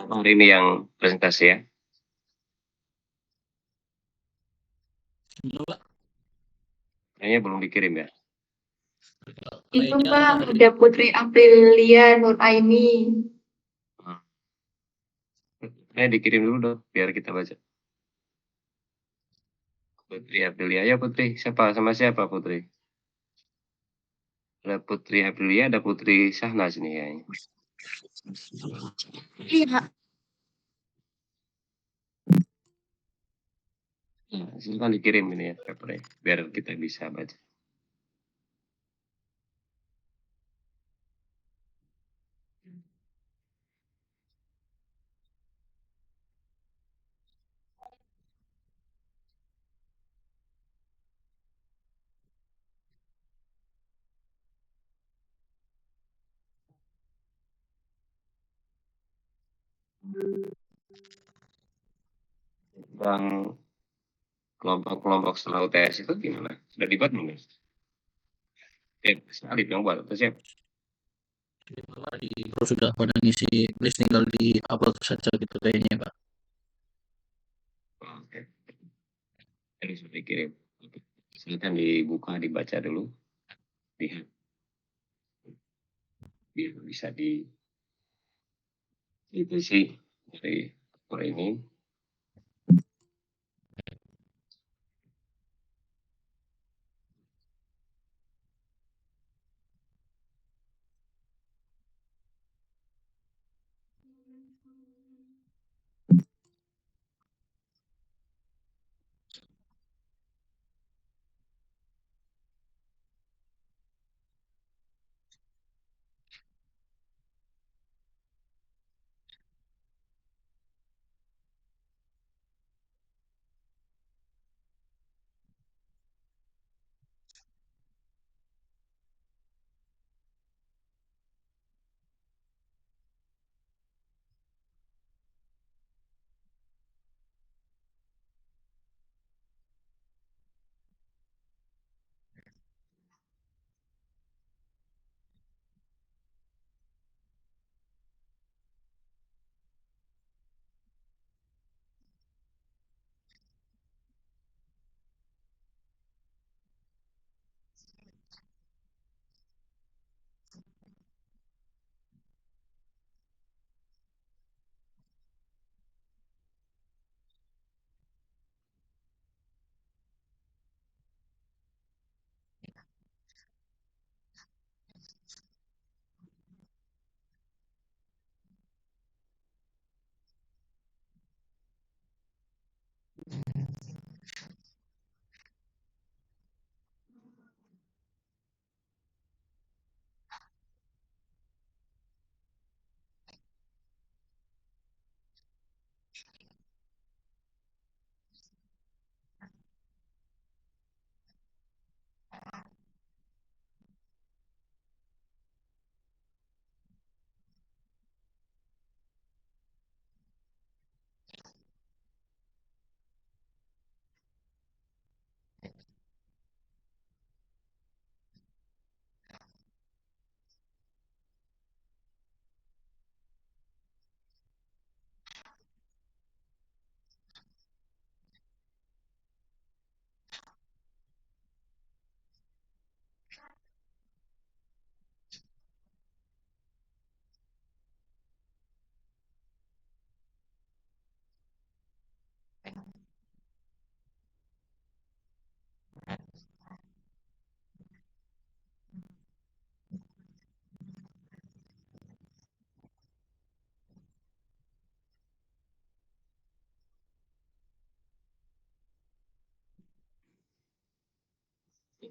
Hari ini yang presentasi ya? Belum, Pak. Kayaknya belum dikirim ya? Itu Kayaknya Pak, udah Putri Aprilia Nuraini. Hmm. Dikirim dulu dong, biar kita baca. Putri Aprilia, ya Putri. Siapa sama siapa Putri? Ada Putri Aprilia, ada Putri Sahnas nih kayaknya. Iya. Nah, silakan dikirim ini ya papernya, biar kita bisa baca. Tentang kelompok-kelompok setelah UTS itu gimana? Sudah dibuat belum ya? Sekali dong buat atau siap? Kalau sudah pada ngisi list tinggal di upload saja gitu kayaknya, Pak. Oke. Ini sudah dikirim. Silakan dibuka, dibaca dulu. Lihat. Biar bisa itu sih dari ini.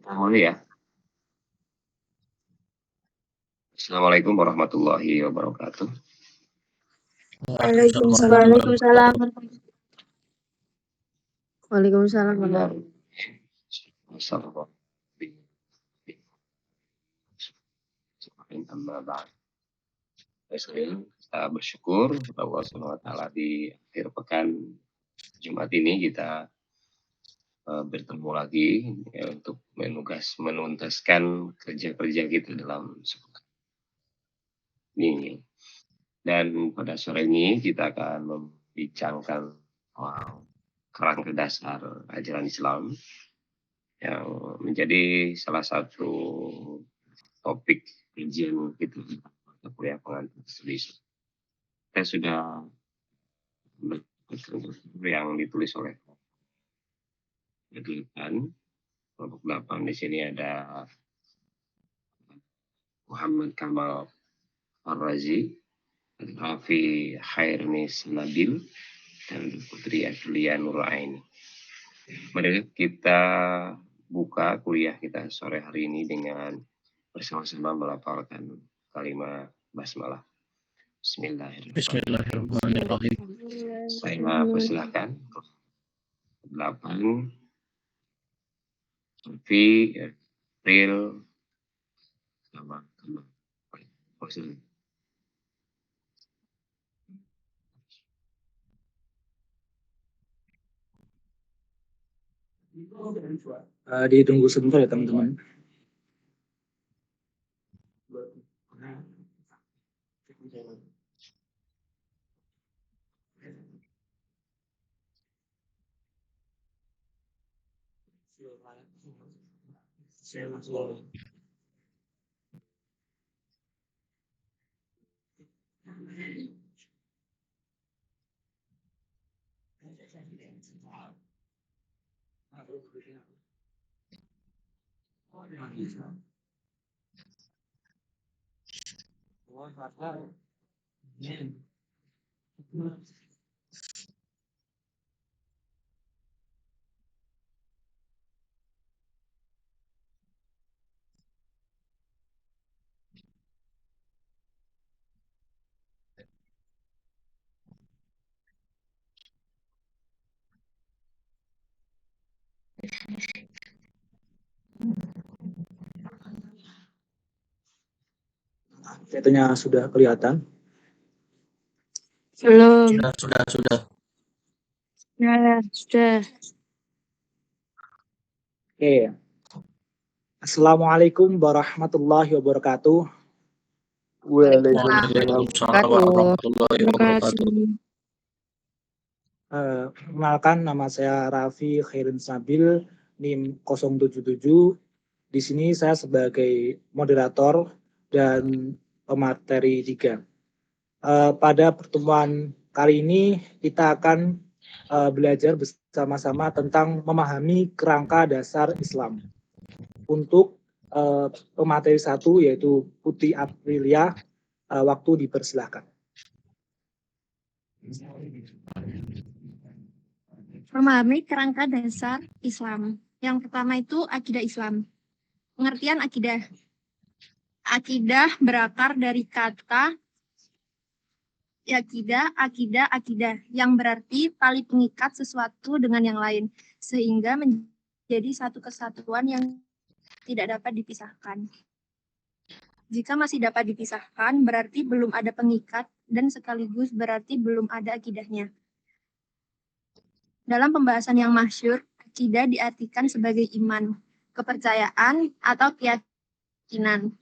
Kita mulai ya. Assalamualaikum warahmatullahi wabarakatuh. Waalaikumsalam. Waalaikumsalam. Kita bersyukur bahwa Allah di akhir pekan Jumat ini kita bertemu lagi ya, untuk menuntaskan kerja-kerja kita dalam sepekan ini. Dan pada sore ini kita akan membincangkan kerangka dasar ajaran Islam yang menjadi salah satu topik kajian kita pada kuliah pengantin studi. Kita sudah yang ditulis oleh kelompok 8. Di sini ada Muhammad Kamal Ar-Razi, Rafi Khairnis Nabil, dan Putri Aprilia Nuraini. Mari kita buka kuliah kita sore hari ini dengan bersama-sama melafalkan kalimat basmalah. Bismillahirrahmanirrahim. Saya persilahkan 8 Rafi, April, sama Kamal. Ditunggu sebentar ya teman-teman. Katanya sudah kelihatan. Belum. Sudah. Ya, sudah. Oke. Assalamualaikum warahmatullahi wabarakatuh. Waalaikumsalam warahmatullahi wabarakatuh. Perkenalkan, nama saya Rafi Khairnis Nabil, NIM 077. Di sini saya sebagai moderator dan pemateri 3. Pada pertemuan kali ini kita akan belajar bersama-sama tentang memahami kerangka dasar Islam. Untuk pemateri 1 yaitu Putri Aprilia, waktu dipersilahkan. Memahami kerangka dasar Islam. Yang pertama itu akidah Islam. Pengertian akidah. Akidah berakar dari kata akidah, yang berarti tali pengikat sesuatu dengan yang lain, sehingga menjadi satu kesatuan yang tidak dapat dipisahkan. Jika masih dapat dipisahkan, berarti belum ada pengikat, dan sekaligus berarti belum ada akidahnya. Dalam pembahasan yang masyhur, akidah diartikan sebagai iman, kepercayaan, atau keyakinan.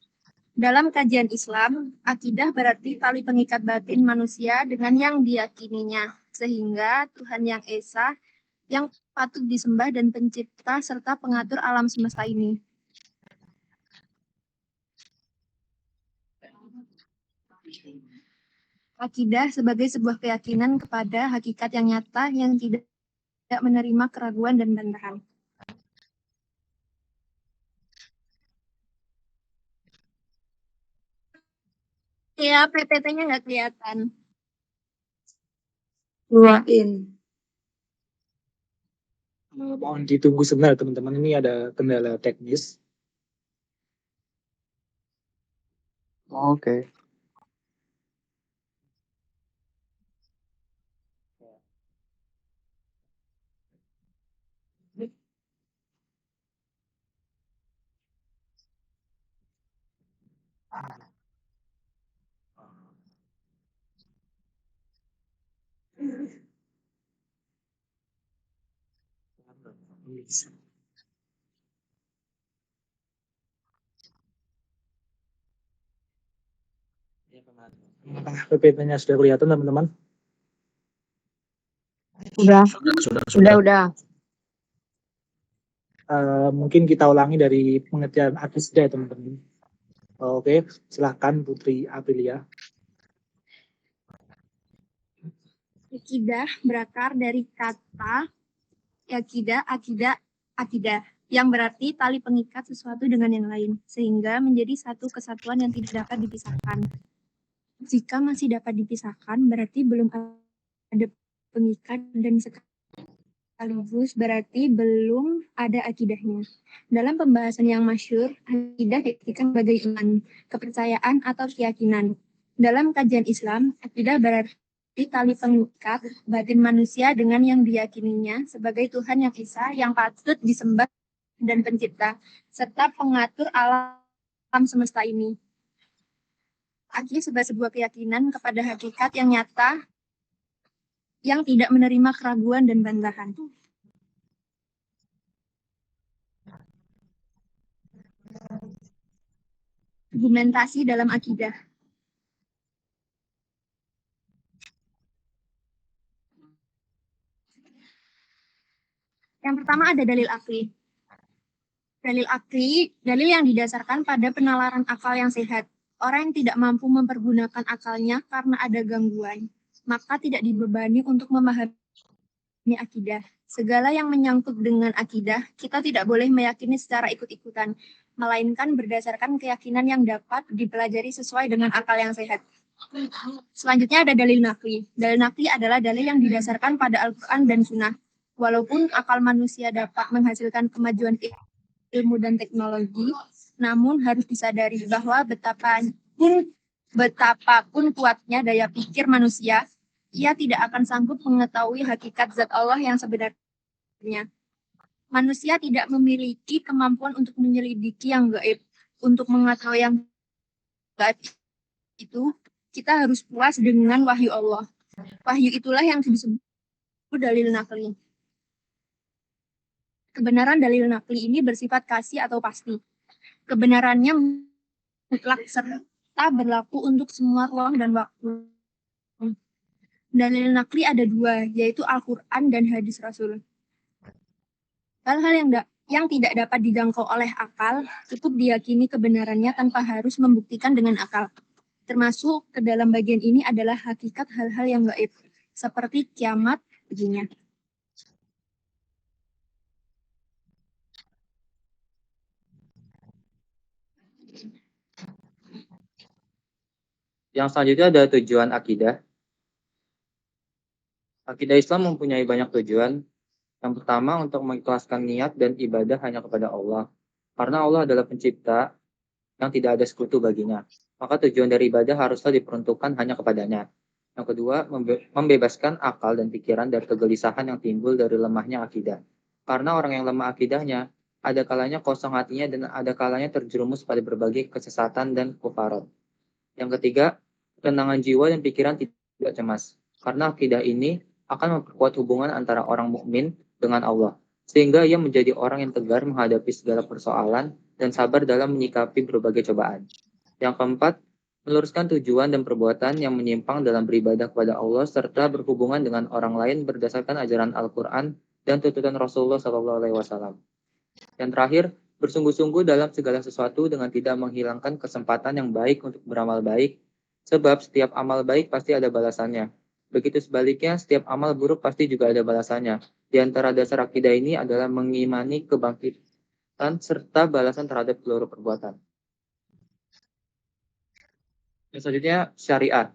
Dalam kajian Islam, akidah berarti tali pengikat batin manusia dengan yang diyakininya, sehingga Tuhan yang Esa, yang patut disembah dan pencipta serta pengatur alam semesta ini. Akidah sebagai sebuah keyakinan kepada hakikat yang nyata yang tidak menerima keraguan dan bantahan. Ya, PPT-nya nggak kelihatan. Luain. Mohon ditunggu sebentar teman-teman, ini ada kendala teknis. Oke. Apakah PPT-nya sudah kelihatan teman-teman? Udah, Sudah. udah. Mungkin kita ulangi dari pengertian akidah teman-teman. Oke, silahkan Putri Aprilia. Akidah berakar dari kata akidah yang berarti tali pengikat sesuatu dengan yang lain sehingga menjadi satu kesatuan yang tidak dapat dipisahkan. Jika masih dapat dipisahkan berarti belum ada pengikat dan sekaligus berarti belum ada akidahnya. Dalam pembahasan yang masyhur, akidah diartikan sebagai iman, kepercayaan atau keyakinan. Dalam kajian Islam, akidah berarti tali pengikat batin manusia dengan yang diyakininya sebagai Tuhan yang esa, yang patut disembah dan pencipta, serta pengatur alam semesta ini. Akidah sebagai sebuah keyakinan kepada hakikat yang nyata, yang tidak menerima keraguan dan bantahan. Argumentasi dalam akidah. Yang pertama ada dalil akli. Dalil akli, dalil yang didasarkan pada penalaran akal yang sehat. Orang yang tidak mampu mempergunakan akalnya karena ada gangguan, maka tidak dibebani untuk memahami akidah. Segala yang menyangkut dengan akidah, kita tidak boleh meyakini secara ikut-ikutan, melainkan berdasarkan keyakinan yang dapat dipelajari sesuai dengan akal yang sehat. Selanjutnya ada dalil nakli. Dalil nakli adalah dalil yang didasarkan pada Al-Quran dan Sunnah. Walaupun akal manusia dapat menghasilkan kemajuan ilmu dan teknologi, namun harus disadari bahwa betapapun kuatnya daya pikir manusia, ia tidak akan sanggup mengetahui hakikat zat Allah yang sebenarnya. Manusia tidak memiliki kemampuan untuk menyelidiki yang gaib. Untuk mengetahui yang gaib itu, kita harus puas dengan wahyu Allah. Wahyu itulah yang disebut dalil nakli. Kebenaran dalil nakli ini bersifat kasih atau pasti. Kebenarannya mutlak serta berlaku untuk semua ruang dan waktu. Dalil nakli ada dua, yaitu Al-Quran dan hadis Rasul. Hal-hal yang tidak dapat dijangkau oleh akal, cukup diyakini kebenarannya tanpa harus membuktikan dengan akal. Termasuk ke dalam bagian ini adalah hakikat hal-hal yang gaib, seperti kiamat begini. Yang selanjutnya ada tujuan akidah. Akidah Islam mempunyai banyak tujuan. Yang pertama, untuk mengikhlaskan niat dan ibadah hanya kepada Allah. Karena Allah adalah pencipta yang tidak ada sekutu baginya. Maka tujuan dari ibadah haruslah diperuntukkan hanya kepadanya. Yang kedua, membebaskan akal dan pikiran dari kegelisahan yang timbul dari lemahnya akidah. Karena orang yang lemah akidahnya, ada kalanya kosong hatinya dan ada kalanya terjerumus pada berbagai kesesatan dan kufarat. Yang ketiga, ketenangan jiwa dan pikiran tidak cemas. Karena akidah ini akan memperkuat hubungan antara orang mukmin dengan Allah. Sehingga ia menjadi orang yang tegar menghadapi segala persoalan dan sabar dalam menyikapi berbagai cobaan. Yang keempat, meluruskan tujuan dan perbuatan yang menyimpang dalam beribadah kepada Allah serta berhubungan dengan orang lain berdasarkan ajaran Al-Quran dan tuntunan Rasulullah SAW. Yang terakhir, bersungguh-sungguh dalam segala sesuatu dengan tidak menghilangkan kesempatan yang baik untuk beramal baik, sebab setiap amal baik pasti ada balasannya. Begitu sebaliknya, setiap amal buruk pasti juga ada balasannya. Di antara dasar akidah ini adalah mengimani kebangkitan serta balasan terhadap seluruh perbuatan. Yang selanjutnya, syariah.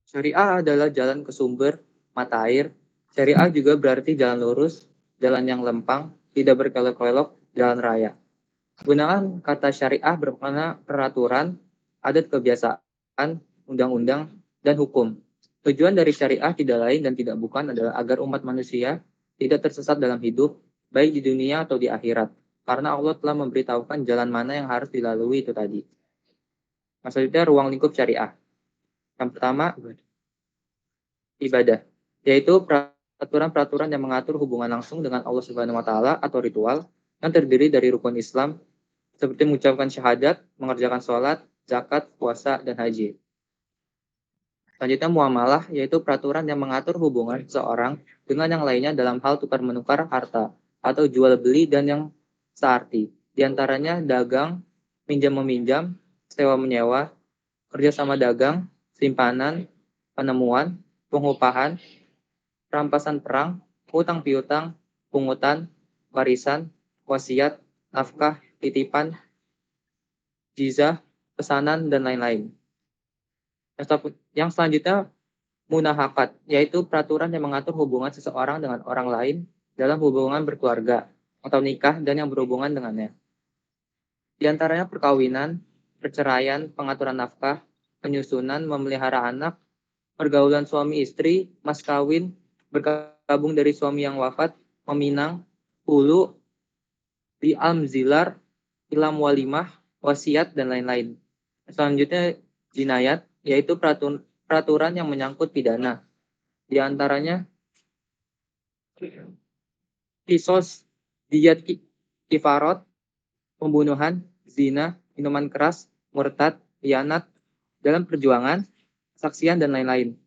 Syariah adalah jalan ke sumber mata air. Syariah juga berarti jalan lurus, jalan yang lempang, tidak berkelok-kelok, jalan raya. Gunaan kata syariah bermakna peraturan, adat kebiasaan, undang-undang, dan hukum. Tujuan dari syariah tidak lain dan tidak bukan adalah agar umat manusia tidak tersesat dalam hidup, baik di dunia atau di akhirat. Karena Allah telah memberitahukan jalan mana yang harus dilalui itu tadi. Maksudnya ruang lingkup syariah. Yang pertama, ibadah, yaitu peraturan-peraturan yang mengatur hubungan langsung dengan Allah Subhanahu wa taala atau ritual yang terdiri dari rukun Islam, seperti mengucapkan syahadat, mengerjakan sholat, zakat, puasa, dan haji. Selanjutnya muamalah, yaitu peraturan yang mengatur hubungan seseorang dengan yang lainnya dalam hal tukar-menukar harta atau jual beli dan yang searti. Di antaranya dagang, minjam-meminjam, sewa-menyewa, kerjasama dagang, simpanan, penemuan, pengupahan, rampasan perang, hutang piutang, pungutan, warisan, wasiat, nafkah, titipan, jizah, pesanan, dan lain-lain. Yang selanjutnya munahakat, yaitu peraturan yang mengatur hubungan seseorang dengan orang lain dalam hubungan berkeluarga atau nikah dan yang berhubungan dengannya. Di antaranya perkawinan, perceraian, pengaturan nafkah, penyusunan, memelihara anak, pergaulan suami istri, mas kawin, berkabung dari suami yang wafat, meminang, hulu, zilar, ilam walimah, wasiat, dan lain-lain. Selanjutnya jinayat, yaitu peraturan yang menyangkut pidana. Di antaranya kisos, diyat kifarot, pembunuhan, zina, minuman keras, murtad, khianat dalam perjuangan, saksian, dan lain-lain.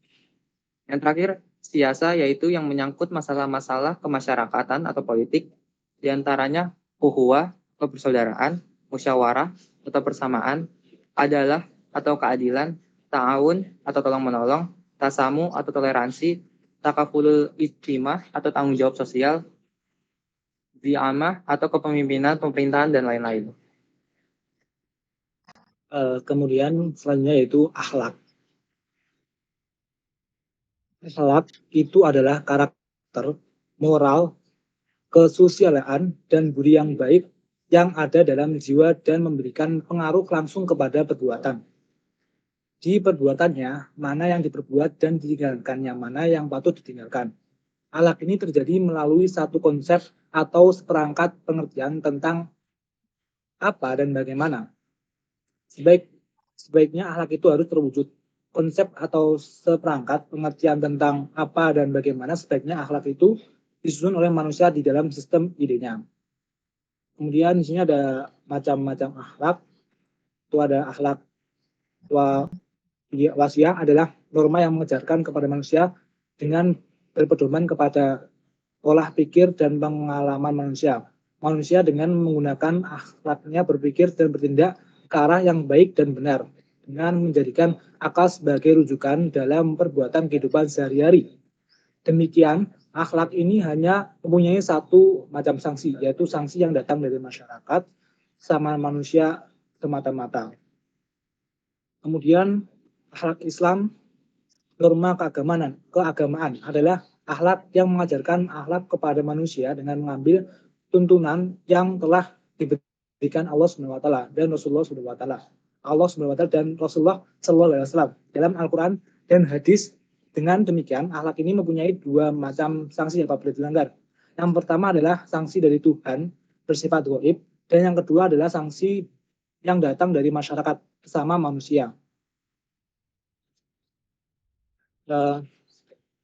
Yang terakhir, siasa, yaitu yang menyangkut masalah-masalah kemasyarakatan atau politik, di antaranya uhuwah atau persaudaraan, musyawarah atau persamaan, adalah atau keadilan, ta'awun atau tolong-menolong, tasamu atau toleransi, takafulul ijtimah atau tanggung jawab sosial, zi'amah atau kepemimpinan, pemerintahan, dan lain-lain. Kemudian selanjutnya yaitu akhlak. Akhlak itu adalah karakter, moral, kesusilaan, dan budi yang baik yang ada dalam jiwa dan memberikan pengaruh langsung kepada perbuatan. Di perbuatannya, mana yang diperbuat dan ditinggalkan, yang mana yang patut ditinggalkan. Akhlak ini terjadi melalui satu konsep atau seperangkat pengertian tentang apa dan bagaimana. Sebaiknya akhlak itu harus terwujud. Konsep atau seperangkat pengertian tentang apa dan bagaimana sebaiknya akhlak itu disusun oleh manusia di dalam sistem idenya. Kemudian di sini ada macam-macam akhlak. Itu ada akhlak wasiah, adalah norma yang mengajarkan kepada manusia dengan berpedoman kepada pola pikir dan pengalaman manusia. Manusia dengan menggunakan akhlaknya berpikir dan bertindak ke arah yang baik dan benar, dengan menjadikan akal sebagai rujukan dalam perbuatan kehidupan sehari-hari. Demikian, akhlak ini hanya mempunyai satu macam sanksi, yaitu sanksi yang datang dari masyarakat sama manusia semata-mata. Kemudian akhlak Islam, norma keagamaan adalah akhlak yang mengajarkan akhlak kepada manusia dengan mengambil tuntunan yang telah diberikan Allah SWT dan Rasulullah SWT. Allah SWT dan Rasulullah SAW dalam Al-Quran dan hadis. Dengan demikian, akhlak ini mempunyai dua macam sanksi apabila dilanggar. Yang pertama adalah sanksi dari Tuhan bersifat gaib, dan yang kedua adalah sanksi yang datang dari masyarakat bersama manusia.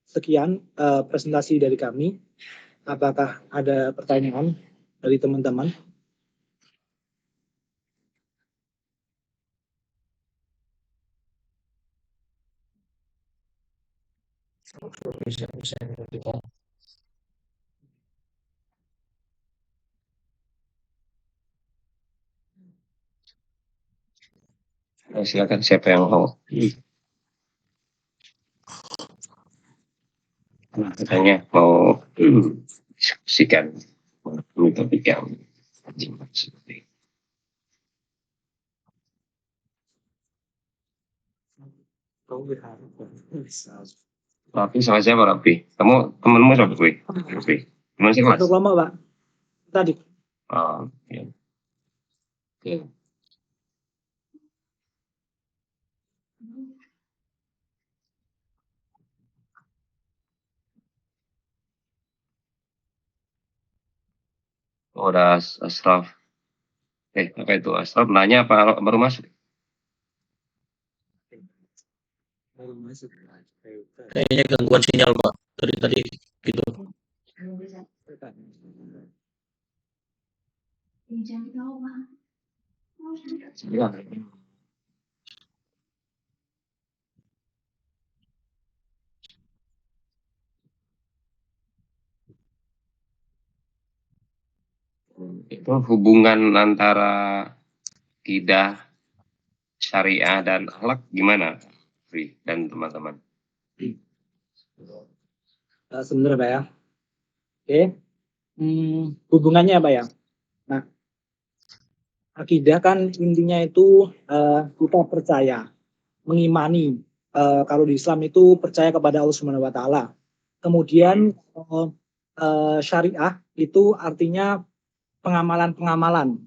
Sekian presentasi dari kami. Apakah ada pertanyaan dari teman-teman? Silakan siapa yang mau. Katanya mau diskusikan mengenai topik yang seperti Rafi sama siapa Rafi? Kamu temenmu siapa gue? Rafi. Teman sih Mas? Satu kelompok, Pak. Tadi. Oh, ya. Oke. Oh, udah Asraf. Apa itu? Asraf nanya apa baru masuk? Kayaknya gangguan sinyal, Pak. Tadi gitu. Ya. Itu hubungan antara akidah, syariah dan akhlak gimana, Fri dan teman-teman? Sebenarnya Pak ya. Oke. Hubungannya apa ya? Nah, akidah kan intinya itu kita percaya, mengimani. Kalau di Islam itu percaya kepada Allah Subhanahu wa taala. Kemudian syariah itu artinya pengamalan-pengamalan.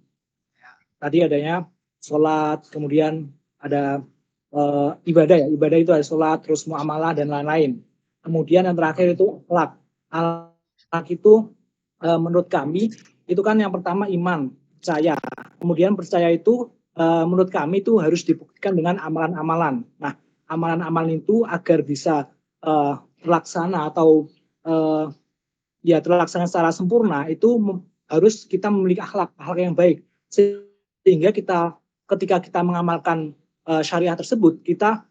Tadi adanya sholat, kemudian ada ibadah ya. Ibadah itu ada sholat, terus muamalah dan lain-lain. Kemudian yang terakhir itu akhlak. Akhlak itu menurut kami itu kan yang pertama iman, percaya. Kemudian percaya itu menurut kami itu harus dibuktikan dengan amalan-amalan. Nah, amalan-amalan itu agar bisa terlaksana atau ya terlaksana secara sempurna itu harus kita memiliki akhlak yang baik sehingga kita ketika kita mengamalkan syariah tersebut kita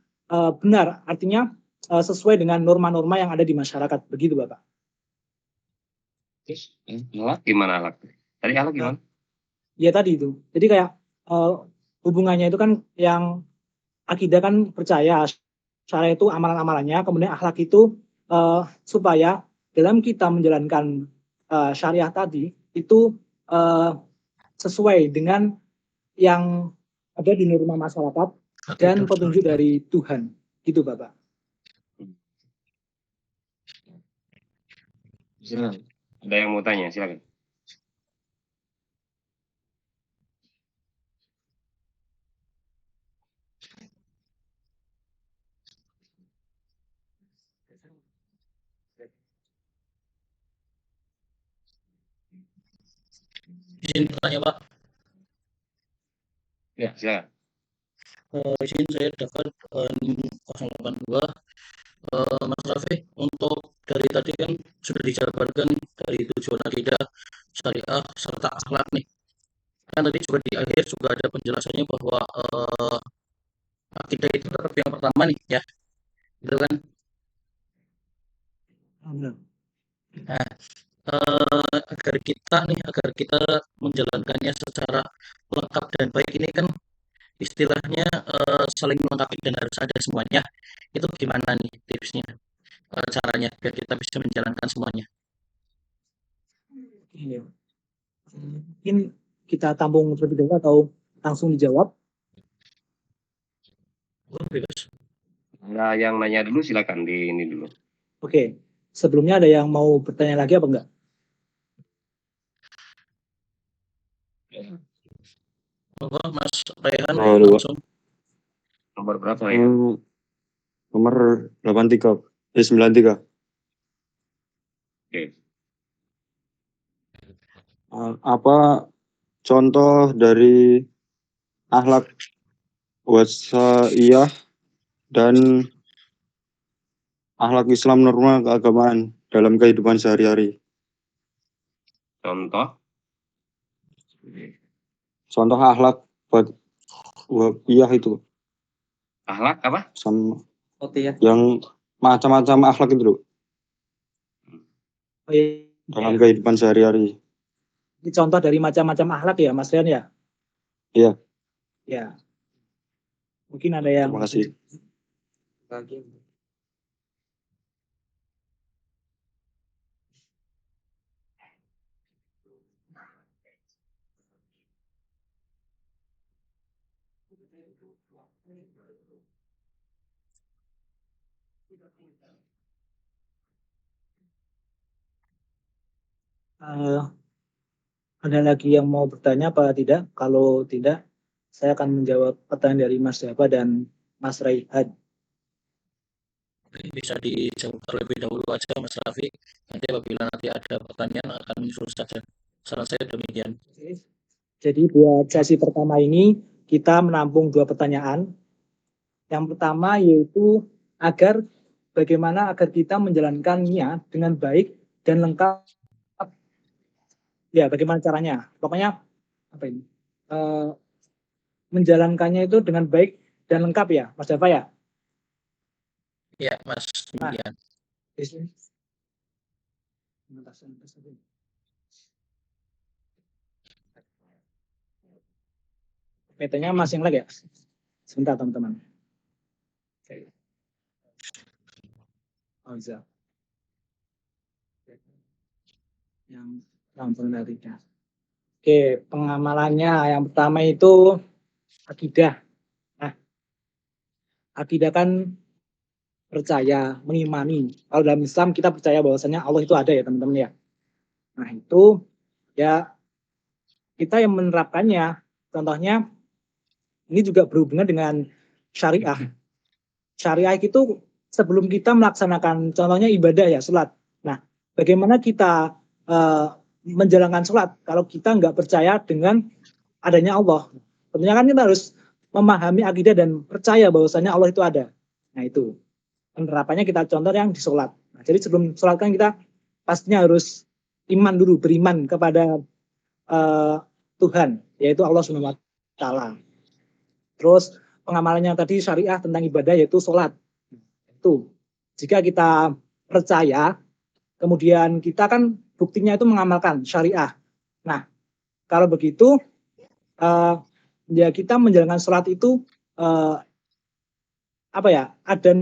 benar artinya sesuai dengan norma-norma yang ada di masyarakat, begitu Bapak. Terus akhlak gimana akhlak? Tadi akhlak gimana? Ya tadi itu. Jadi kayak hubungannya itu kan yang akidah kan percaya, syariah itu amalan-amalannya, kemudian akhlak itu supaya dalam kita menjalankan syariah tadi itu sesuai dengan yang ada di norma masyarakat dan petunjuk dari Tuhan, gitu Bapak. Silakan. Ada yang mau tanya, silakan. Izin bertanya Pak. Ya, silakan. Izin saya dapat 082. Mas Raffi, untuk dari tadi kan sudah dijabarkan dari tujuan akidah, syariah, serta akhlak nih. Kan tadi juga di akhir juga ada penjelasannya bahwa akidah itu tetap yang pertama nih ya, gitu kan? Nah, agar kita menjalankannya secara lengkap dan baik ini kan istilahnya saling melengkapi dan harus ada semuanya. Itu gimana nih tipsnya, caranya biar kita bisa menjalankan semuanya? Iya. Mungkin kita tampung terlebih dahulu atau langsung dijawab. Bebas. Ada yang nanya dulu, silakan di ini dulu. Oke. Sebelumnya ada yang mau bertanya lagi apa enggak? Monggo Mas Raihan Halo, Pak. langsung. Nomor berapa ya? Nomor 93, 93. Oke. Apa contoh dari akhlak wasaiyah dan akhlak Islam norma keagamaan dalam kehidupan sehari-hari? Contoh. Contoh akhlak wasaiyah itu Akhlak apa? sama Oke ya. yang macam-macam akhlak itu loh, Oh, iya. dalam kehidupan sehari-hari. Ini contoh dari macam-macam akhlak ya, Mas Rian ya? Iya. Ya. Mungkin ada yang Terima kasih. Lagi. ada lagi yang mau bertanya apa tidak? Kalau tidak, saya akan menjawab pertanyaan dari Mas Jaba dan Mas Raihan. Bisa dijawab terlebih dahulu aja Mas Raffi. Nanti apabila nanti ada pertanyaan akan menyusul saja. Saran saya demikian. Jadi buat sesi pertama ini kita menampung 2 pertanyaan. Yang pertama yaitu bagaimana agar kita menjalankannya dengan baik dan lengkap. Ya, bagaimana caranya? Pokoknya apa ini? menjalankannya itu dengan baik dan lengkap ya, Mas Dava ya? Ya, Mas. Nah, Demikian. di sini. PT-nya masih lagi ya? Sebentar teman-teman. Oke. Oh, bisa. Yang langsung dari das. Oke, pengamalannya yang pertama itu akidah. Nah, akidah kan percaya, mengimani. Kalau dalam Islam kita percaya bahwasanya Allah itu ada ya teman-teman ya. Nah, itu ya kita yang menerapkannya. Contohnya ini juga berhubungan dengan syariah. Syariah itu sebelum kita melaksanakan contohnya ibadah ya, sholat. Nah, bagaimana kita menjalankan sholat kalau kita nggak percaya dengan adanya Allah? Tentunya kan kita harus memahami akidah dan percaya bahwasanya Allah itu ada. Nah, itu penerapannya kita contoh yang di sholat. Nah, jadi sebelum sholat kan kita pastinya harus iman dulu, beriman kepada Tuhan, yaitu Allah Subhanahu wa Ta'ala. Terus pengamalannya tadi syariah tentang ibadah yaitu sholat. Itu jika kita percaya, kemudian kita kan buktinya itu mengamalkan syariah. Nah, kalau begitu ya kita menjalankan sholat itu apa ya, ada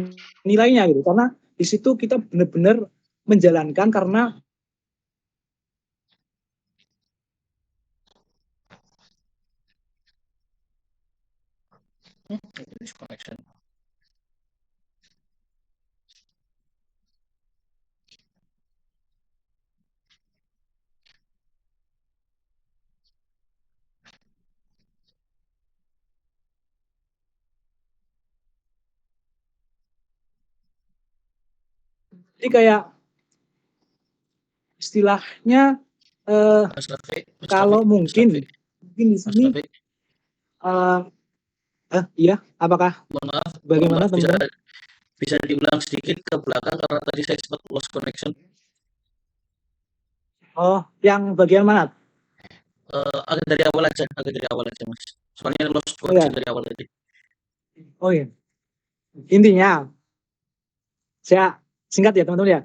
nilainya gitu, karena di situ kita benar-benar menjalankan karena Disconnection. jadi kayak istilahnya Mas Rafi, Mas kalau Rafi, Mas mungkin Rafi, di Mas sini Rafi. iya, apakah Mohon maaf, bagaimana teman-teman? bisa diulang sedikit ke belakang karena tadi saya sempat lost connection. Oh, yang bagian mana? Agak dari awal aja Mas. Soalnya lost Oh ya, connection dari awal tadi. oh iya. Intinya, saya singkat ya teman-teman ya.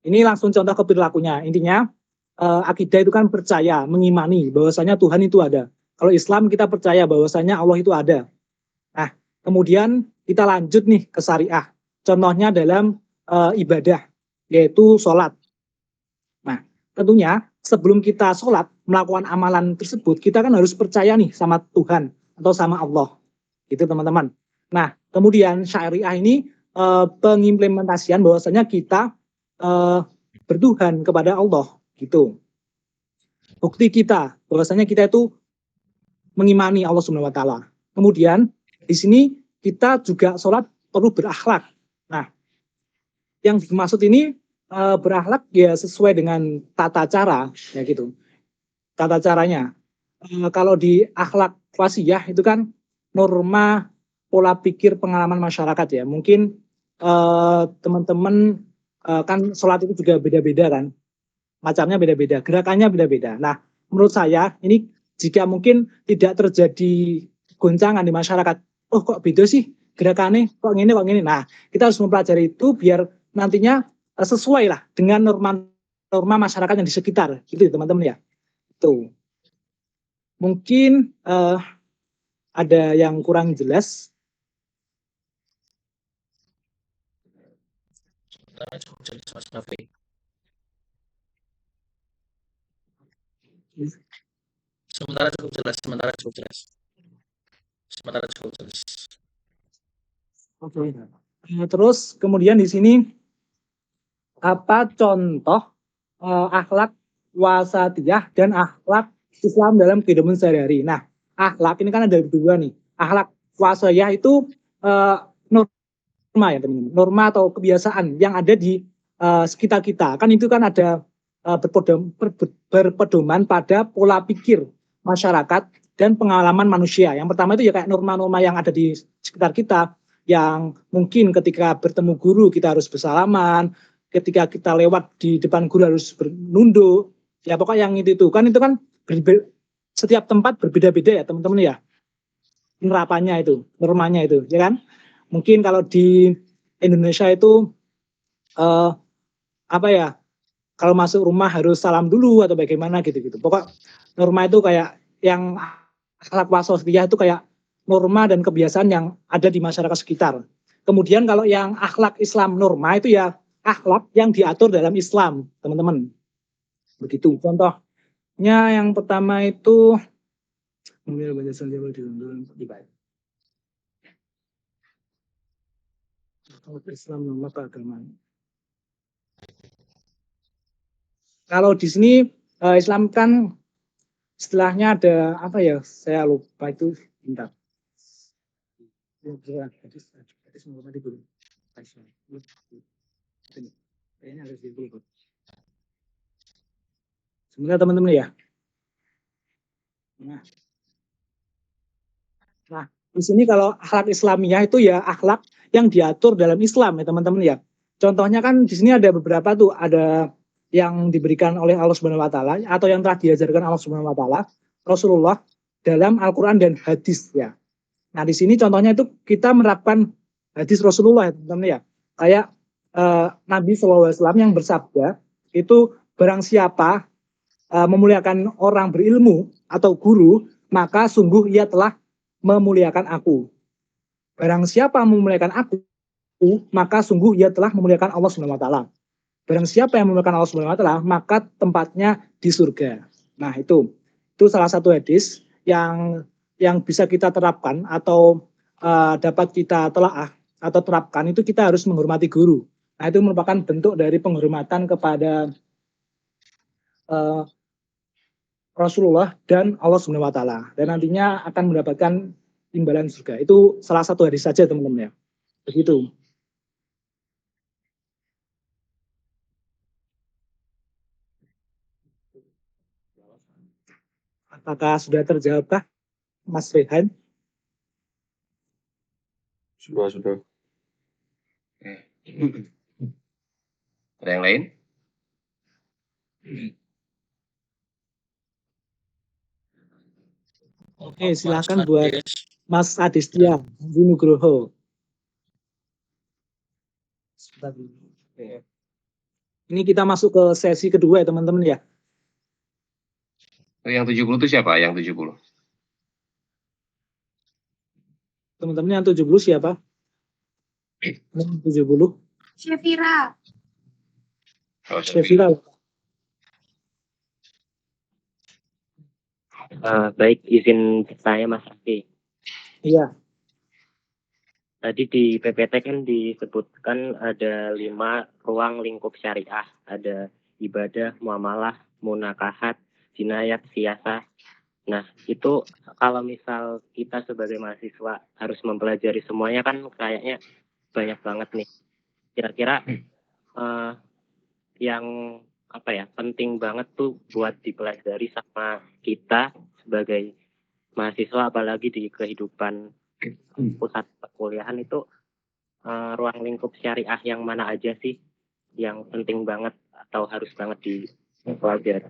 Ini langsung contoh ke perilakunya. Intinya, akidah itu kan percaya, mengimani bahwasanya Tuhan itu ada. Kalau Islam kita percaya bahwasanya Allah itu ada. Nah, kemudian kita lanjut nih ke syariah. Contohnya dalam ibadah, yaitu sholat. Nah, tentunya sebelum kita sholat, melakukan amalan tersebut, kita kan harus percaya nih sama Tuhan atau sama Allah. Gitu teman-teman. Nah, kemudian syariah ini pengimplementasian bahwasanya kita bertuhan kepada Allah. Gitu. Bukti kita bahwasanya kita itu mengimani Allah Subhanahu wa Ta'ala. Kemudian di sini kita juga sholat perlu berakhlak. Nah, yang dimaksud ini berakhlak ya sesuai dengan tata cara, ya gitu. Tata caranya. Kalau di akhlak wasiyah itu kan norma pola pikir pengalaman masyarakat ya. Mungkin teman-teman kan sholat itu juga beda-beda kan. Macamnya beda-beda, gerakannya beda-beda. Nah, menurut saya ini jika mungkin tidak terjadi goncangan di masyarakat, oh kok beda sih gerakannya, kok gini. Nah, kita harus mempelajari itu biar nantinya sesuai lah dengan norma masyarakat yang di sekitar, gitu teman-teman ya. Itu mungkin ada yang kurang jelas. Cukup jelas Mas Rafi. Sementara cukup jelas. Oke. Terus kemudian di sini apa contoh akhlak wasatiyah dan akhlak Islam dalam kehidupan sehari-hari. Nah, akhlak ini kan ada dua nih. Akhlak wasatiyah itu norma ya teman-teman. Norma atau kebiasaan yang ada di sekitar kita. Kan itu kan ada berpedoman pada pola pikir masyarakat dan pengalaman manusia. Yang pertama itu ya kayak norma-norma yang ada di sekitar kita, yang mungkin ketika bertemu guru kita harus bersalaman, ketika kita lewat di depan guru harus bernunduk, ya pokoknya yang itu kan setiap tempat berbeda-beda ya teman-teman ya. Penerapannya itu, normanya itu, ya kan? Mungkin kalau di Indonesia itu apa ya? Kalau masuk rumah harus salam dulu atau bagaimana gitu-gitu. Pokok norma itu kayak yang akhlak wasosiyah itu kayak norma dan kebiasaan yang ada di masyarakat sekitar. Kemudian kalau yang akhlak Islam norma itu ya akhlak yang diatur dalam Islam, teman-teman. Begitu. Contohnya yang pertama itu Islam norma keagamaan. Kalau di sini Islam kan istilahnya ada apa ya? Saya lupa itu. Bentar. Kayaknya harus diklik. Sebenarnya teman-teman ya. Nah, di sini kalau akhlak Islamiyah itu ya akhlak yang diatur dalam Islam ya teman-teman ya. Contohnya kan di sini ada beberapa tuh, ada yang diberikan oleh Allah Subhanahu wa taala atau yang telah diajarkan Allah Subhanahu wa taala, Rasulullah dalam Al-Qur'an dan hadis ya. Nah, di sini contohnya itu kita menerapkan hadis Rasulullah ya teman-teman ya. Kayak Nabi SAW yang bersabda itu barang siapa memuliakan orang berilmu atau guru, maka sungguh ia telah memuliakan aku. Barang siapa memuliakan aku, maka sungguh ia telah memuliakan Allah Subhanahu wa taala. Barang siapa yang memuliakan Allah Subhanahu wa taala, maka tempatnya di surga. Nah, itu salah satu hadis yang bisa kita terapkan atau dapat kita telaah atau terapkan, itu kita harus menghormati guru. Nah, itu merupakan bentuk dari penghormatan kepada Rasulullah dan Allah Subhanahu wa taala, dan nantinya akan mendapatkan imbalan surga. Itu salah satu hadis saja teman-teman ya. Begitu. Apakah sudah terjawabkah Mas Rehan? Sudah. Ada yang lain? Oke, silakan buat Mas Adistia Nugroho. Ini kita masuk ke sesi kedua ya teman-teman ya. Yang 70 itu siapa? Yang 70? Teman-teman yang 70 siapa? Yang 70? Syafira. Oh, Syafira. Baik, izin bertanya Mas Raffi. Iya. Tadi di PPT kan disebutkan ada 5 ruang lingkup syariah. Ada ibadah, muamalah, munakahat, jinayat, siasah. Nah, itu kalau misal kita sebagai mahasiswa harus mempelajari semuanya kan kayaknya banyak banget nih. Kira-kira yang apa ya, penting banget tuh buat dipelajari sama kita sebagai mahasiswa, apalagi di kehidupan pusat perkuliahan itu, ruang lingkup syariah yang mana aja sih yang penting banget atau harus banget dipelajari?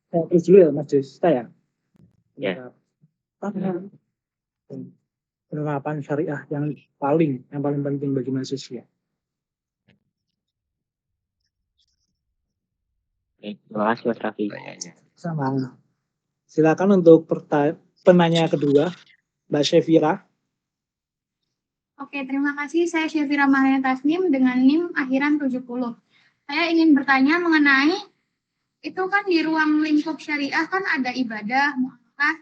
Terus dulu ya Mas Desta ya. Ya. Penerapan syariah yang paling penting bagi mahasiswa. Terima kasih Mas Raffi. Sama. Silakan untuk penanya kedua, Mbak Syafira. Oke, terima kasih. Saya Syafira Mahaya Tasnim dengan NIM akhiran 70. Saya ingin bertanya mengenai, itu kan di ruang lingkup syariah kan ada ibadah, muamalah,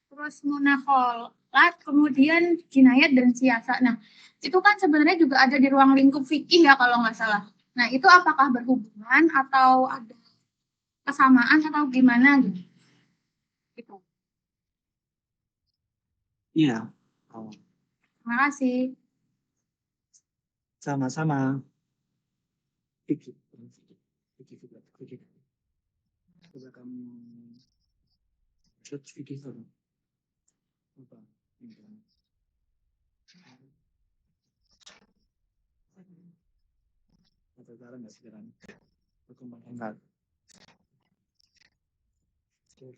terus munakolat, kemudian jinayat dan siasa. Nah, itu kan sebenarnya juga ada di ruang lingkup fikih ya kalau nggak salah. Nah, itu apakah berhubungan atau ada kesamaan atau gimana gitu? Gitu. Iya. Terima kasih. Sama-sama. Coba kamu search fikih dulu. Apa? Ada cara nggak sekarang? Perkembangan. Ini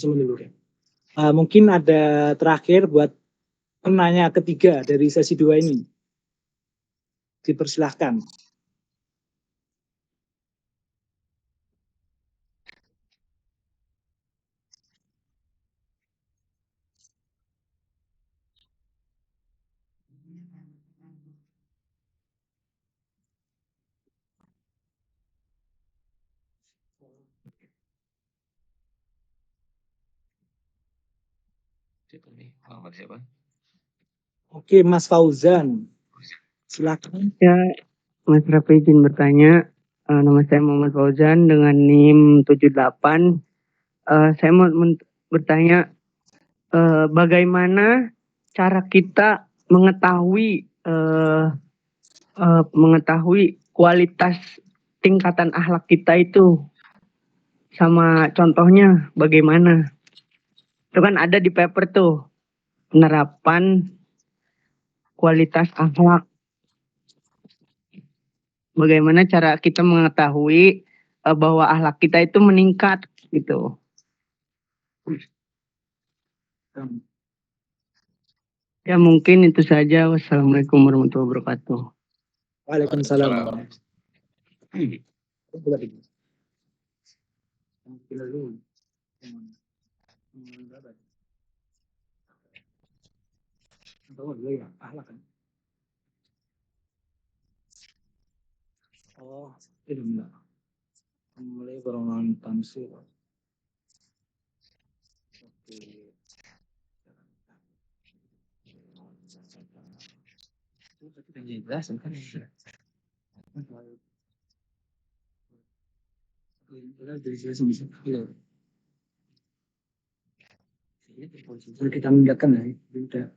dulu deh. Mungkin ada terakhir buat penanya ketiga dari sesi 2 ini. Dipersilahkan. Siapa nih? Muhammad siapa? Oke, Mas Fauzan. Silakan. Ya, Mas Raffi izin bertanya. Nama saya Muhammad Fauzan dengan NIM 78. Saya mau bertanya, bagaimana cara kita mengetahui kualitas tingkatan akhlak kita itu, sama contohnya bagaimana? Itu kan ada di paper tuh, penerapan kualitas akhlak. Bagaimana cara kita mengetahui bahwa akhlak kita itu meningkat gitu. Ya mungkin itu saja. Wassalamualaikum warahmatullahi wabarakatuh. Waalaikumsalam. Oh, itu enggak. Mulai berongan tamsil. Oke. Itu kan jelas kan. Kita meninggalkan ya, udah.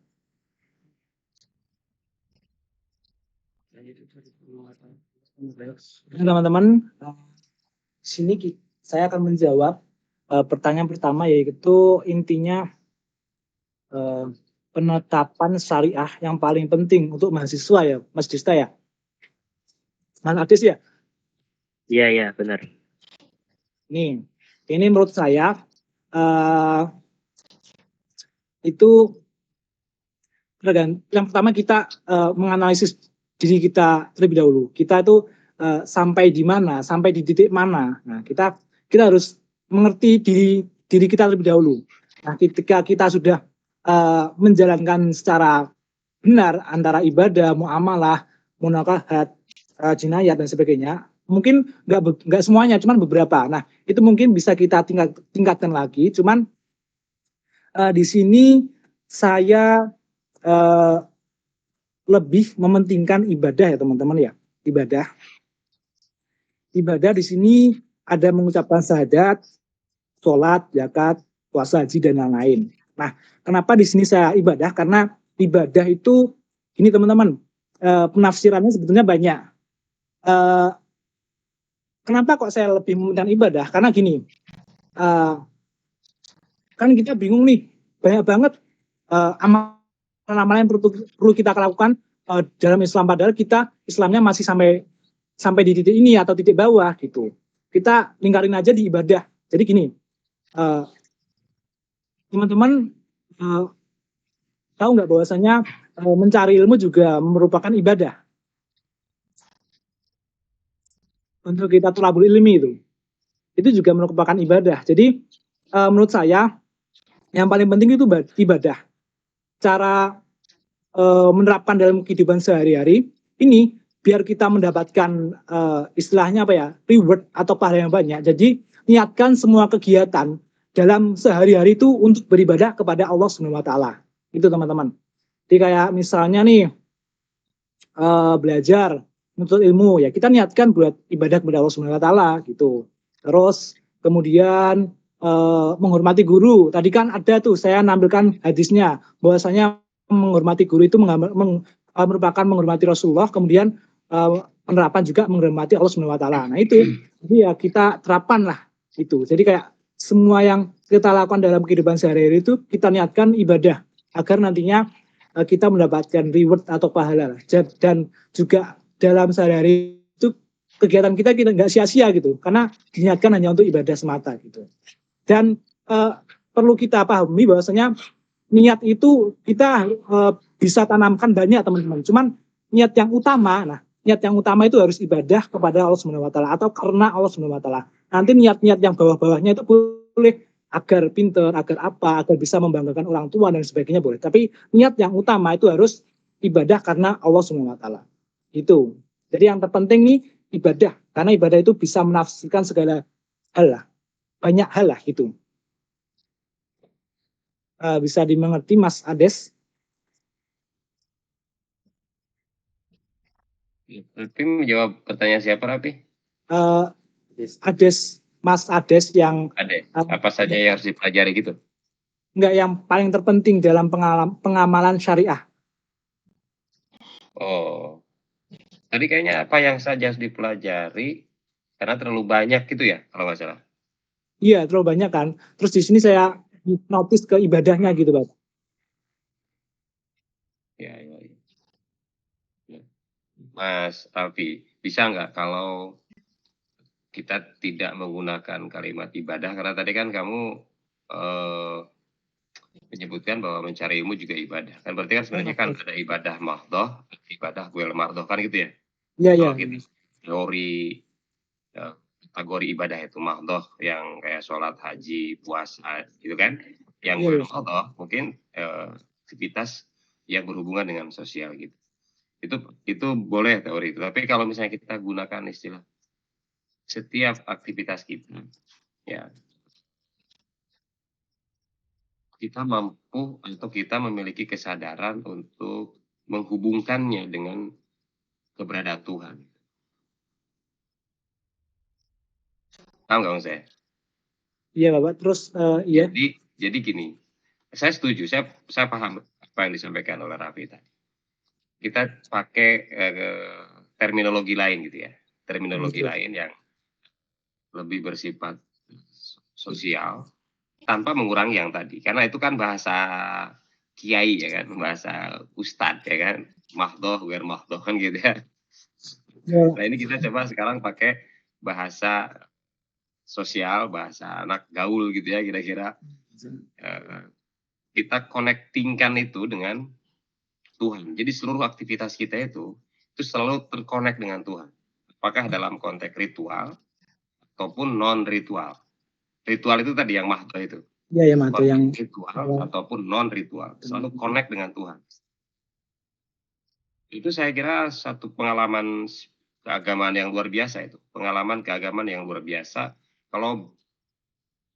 Teman-teman, sini saya akan menjawab pertanyaan pertama, yaitu intinya penetapan syariah yang paling penting untuk mahasiswa ya, Mas Dista ya, Mas Adis ya. Iya benar. Nih, ini menurut saya itu yang pertama kita menganalisis diri kita terlebih dahulu. Kita itu sampai di mana, sampai di titik mana. Nah, kita harus mengerti diri kita terlebih dahulu. Nah, ketika kita sudah menjalankan secara benar antara ibadah, muamalah, munakahat, jinayat dan sebagainya, mungkin nggak semuanya, cuman beberapa. Nah, itu mungkin bisa kita tingkatkan lagi. Cuman di sini saya lebih mementingkan ibadah ya teman-teman ya, ibadah di sini ada mengucapkan syahadat, sholat, zakat, puasa, haji dan lain-lain. Nah, kenapa di sini saya ibadah? Karena ibadah itu ini teman-teman, penafsirannya sebetulnya banyak. Kenapa kok saya lebih mementingkan ibadah? Karena gini, kan kita bingung nih, banyak banget amalan-amalan yang perlu kita lakukan dalam Islam, padahal kita Islamnya masih sampai di titik ini atau titik bawah gitu. Kita lingkarin aja di ibadah. Jadi gini, teman-teman tahu nggak bahwasanya mencari ilmu juga merupakan ibadah. Untuk kita thalabul ilmi itu juga merupakan ibadah. Jadi menurut saya yang paling penting itu ibadah. Cara menerapkan dalam kehidupan sehari-hari ini biar kita mendapatkan istilahnya apa ya, reward atau pahala yang banyak. Jadi niatkan semua kegiatan dalam sehari-hari itu untuk beribadah kepada Allah Subhanahu wa taala. Itu teman-teman. Jadi kayak misalnya nih belajar menuntut ilmu ya, kita niatkan buat ibadah kepada Allah Subhanahu wa taala gitu. Terus kemudian menghormati guru. Tadi kan ada tuh saya nampilkan hadisnya bahwasanya menghormati guru itu merupakan menghormati Rasulullah, kemudian penerapan juga menghormati Allah Subhanahu wa taala. Nah, itu jadi ya kita terapkan lah itu. Jadi kayak semua yang kita lakukan dalam kehidupan sehari-hari itu kita niatkan ibadah agar nantinya kita mendapatkan reward atau pahala. Dan juga dalam sehari-hari itu kegiatan kita nggak sia-sia gitu, karena diniatkan hanya untuk ibadah semata gitu. Dan perlu kita pahami bahwasanya niat itu kita bisa tanamkan banyak teman-teman. Cuman niat yang utama itu harus ibadah kepada Allah Subhanahu wa taala atau karena Allah Subhanahu wa taala. Nanti niat-niat yang bawah-bawahnya itu boleh agar pinter, agar apa, agar bisa membanggakan orang tua dan sebagainya boleh. Tapi niat yang utama itu harus ibadah karena Allah Subhanahu wa taala. Itu. Jadi yang terpenting nih ibadah, karena ibadah itu bisa menafsirkan segala hal lah. Banyak hal lah gitu. Bisa dimengerti Mas Ades? Tapi menjawab pertanyaan siapa, Rapi? Ades, Mas Ades yang Ada. Apa saja yang harus dipelajari gitu? enggak, yang paling terpenting dalam pengamalan syariah. Oh. Tadi kayaknya apa yang saja harus dipelajari karena terlalu banyak gitu ya, kalau nggak salah. Iya, terlalu banyak kan. Terus di sini saya notice ke ibadahnya gitu, Pak. Ya. Mas Raffi, bisa nggak kalau kita tidak menggunakan kalimat ibadah, karena tadi kan kamu menyebutkan bahwa mencari ilmu juga ibadah. Kan berarti kan sebenarnya kan ada ibadah mahdoh, ibadah guel mardoh kan gitu ya. Iya. Kalau kita teori kategori ibadah itu mahdoh yang kayak sholat, haji, puasa gitu kan. Yang guel mardoh mungkin aktivitas yang berhubungan dengan sosial gitu. Itu boleh teori itu. Tapi kalau misalnya kita gunakan istilah setiap aktivitas kita, ya kita mampu atau kita memiliki kesadaran untuk menghubungkannya dengan keberadaan Tuhan. Paham nggak Mas saya? Iya Bapak. Terus iya. Jadi gini, saya setuju, saya paham apa yang disampaikan oleh Raffi tadi. Kita pakai terminologi lain gitu ya, terminologi lain yang lebih bersifat sosial tanpa mengurangi yang tadi, karena itu kan bahasa kiai ya kan, bahasa ustadz ya kan, mahdoh, wer mahdoh kan gitu ya. Nah ini kita coba sekarang pakai bahasa sosial, bahasa anak gaul gitu ya kira-kira. Kita connectingkan itu dengan Tuhan. Jadi seluruh aktivitas kita itu selalu terkonek dengan Tuhan. Apakah dalam konteks ritual ataupun non ritual. Ritual itu tadi yang mahdoh itu. Iya mahdoh yang ritual ataupun non ritual, selalu connect dengan Tuhan. Itu saya kira satu pengalaman keagamaan yang luar biasa itu. Pengalaman keagamaan yang luar biasa. Kalau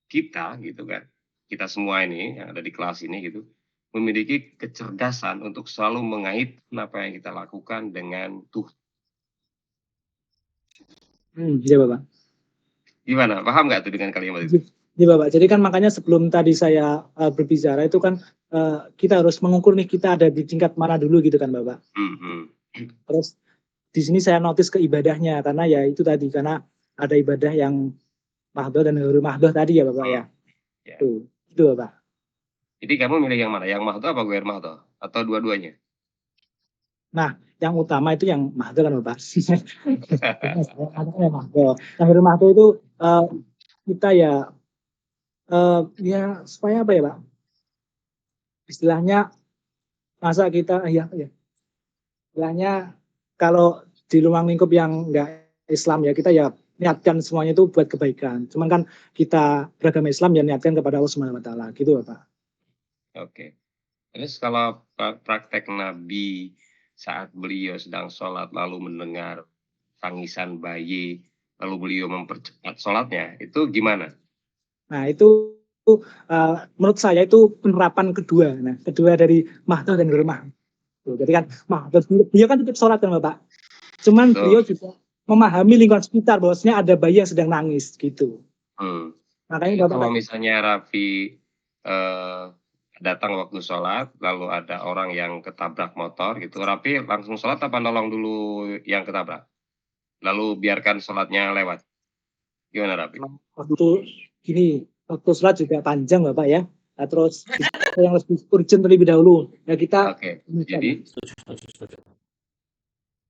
kita gitu kan, kita semua ini yang ada di kelas ini gitu, memiliki kecerdasan untuk selalu mengaitkan apa yang kita lakukan dengan Tuhan. Iya Bapak. Gimana? Paham nggak tuh dengan kalimat itu? Iya Bapak. Jadi kan makanya sebelum tadi saya berbicara itu kan kita harus mengukur nih kita ada di tingkat mana dulu gitu kan Bapak. Terus di sini saya notice ke ibadahnya karena ya itu tadi, karena ada ibadah yang mahdoh dan ghairul mahdoh tadi ya Bapak ya. Itu Bapak. Jadi kamu milih yang mana? Yang mahdoh apa ghairul mahdoh? Atau dua-duanya? Nah, yang utama itu yang mahdoh kan Bapak. Yang mahdoh. Yang ghairul mahdoh itu kita ya supaya apa ya Pak? Istilahnya masa kita istilahnya kalau di ruang lingkup yang enggak Islam ya kita ya niatkan semuanya itu buat kebaikan. Cuman kan kita beragama Islam ya niatkan kepada Allah Subhanahu wa taala gitu Bapak. Oke. Terus kalau praktek Nabi saat beliau sedang sholat lalu mendengar tangisan bayi lalu beliau mempercepat sholatnya, itu gimana? Nah itu menurut saya itu penerapan kedua. Nah kedua dari mahdoh dan ghairul mahdoh. Jadi kan mahdoh beliau kan tetap sholat kan Bapak. Cuman beliau juga memahami lingkungan sekitar bahwasanya ada bayi yang sedang nangis gitu. Makanya kalau misalnya Raffi datang waktu sholat lalu ada orang yang ketabrak motor gitu, Raffi langsung sholat apa nolong dulu yang ketabrak? Lalu biarkan sholatnya lewat. Gimana Raffi? Waktu sholat juga panjang Bapak ya. Nah, terus yang lebih urgent terlebih dahulu. Ya kita. Oke.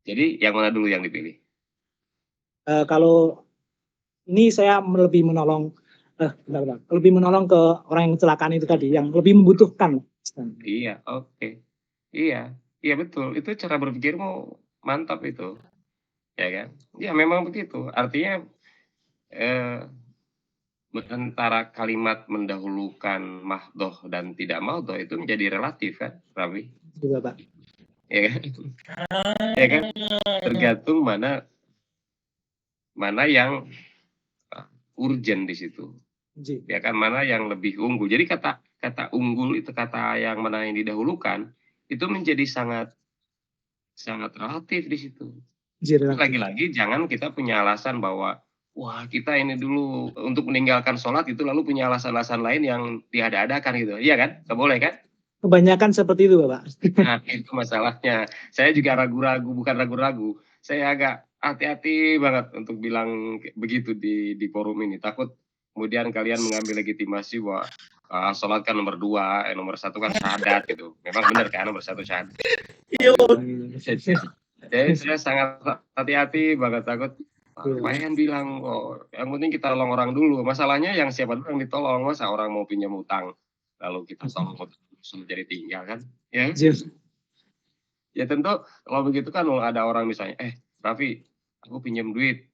Jadi yang mana dulu yang dipilih? Kalau ini saya lebih menolong lebih menolong ke orang yang kecelakaan itu tadi, yang lebih membutuhkan. Iya, oke. Iya, iya betul. Itu cara berpikirmu mantap itu, ya kan? Ya memang begitu. Artinya eh, antara kalimat mendahulukan mahdoh dan tidak mahdoh itu menjadi relatif kan, Rabi? Juga Pak. Ya kan? Ya kan? Tergantung mana yang urgent di situ. Ya kan, mana yang lebih unggul. Jadi kata unggul itu, kata yang mana yang didahulukan itu menjadi sangat relatif di situ. Lagi-lagi jangan kita punya alasan bahwa wah kita ini dulu untuk meninggalkan sholat itu lalu punya alasan-alasan lain yang diada-adakan gitu. Iya kan? Nggak boleh kan? Kebanyakan seperti itu Bapak. Nah itu masalahnya. Saya juga ragu-ragu, bukan ragu-ragu. Saya agak hati-hati banget untuk bilang begitu di forum ini. Takut kemudian kalian mengambil legitimasi bahwa sholat kan nomor 2, nomor 1 kan syahadat gitu. Memang benar kan nomor 1 syahadat. Jadi saya sangat hati-hati banget, takut lumayan bilang yang penting kita tolong orang dulu. Masalahnya yang siapa dulu yang ditolong, masa orang mau pinjam utang lalu kita tolong jadi tinggal kan, ya? Ya tentu kalau begitu kan ada orang misalnya, Raffi, aku pinjam duit,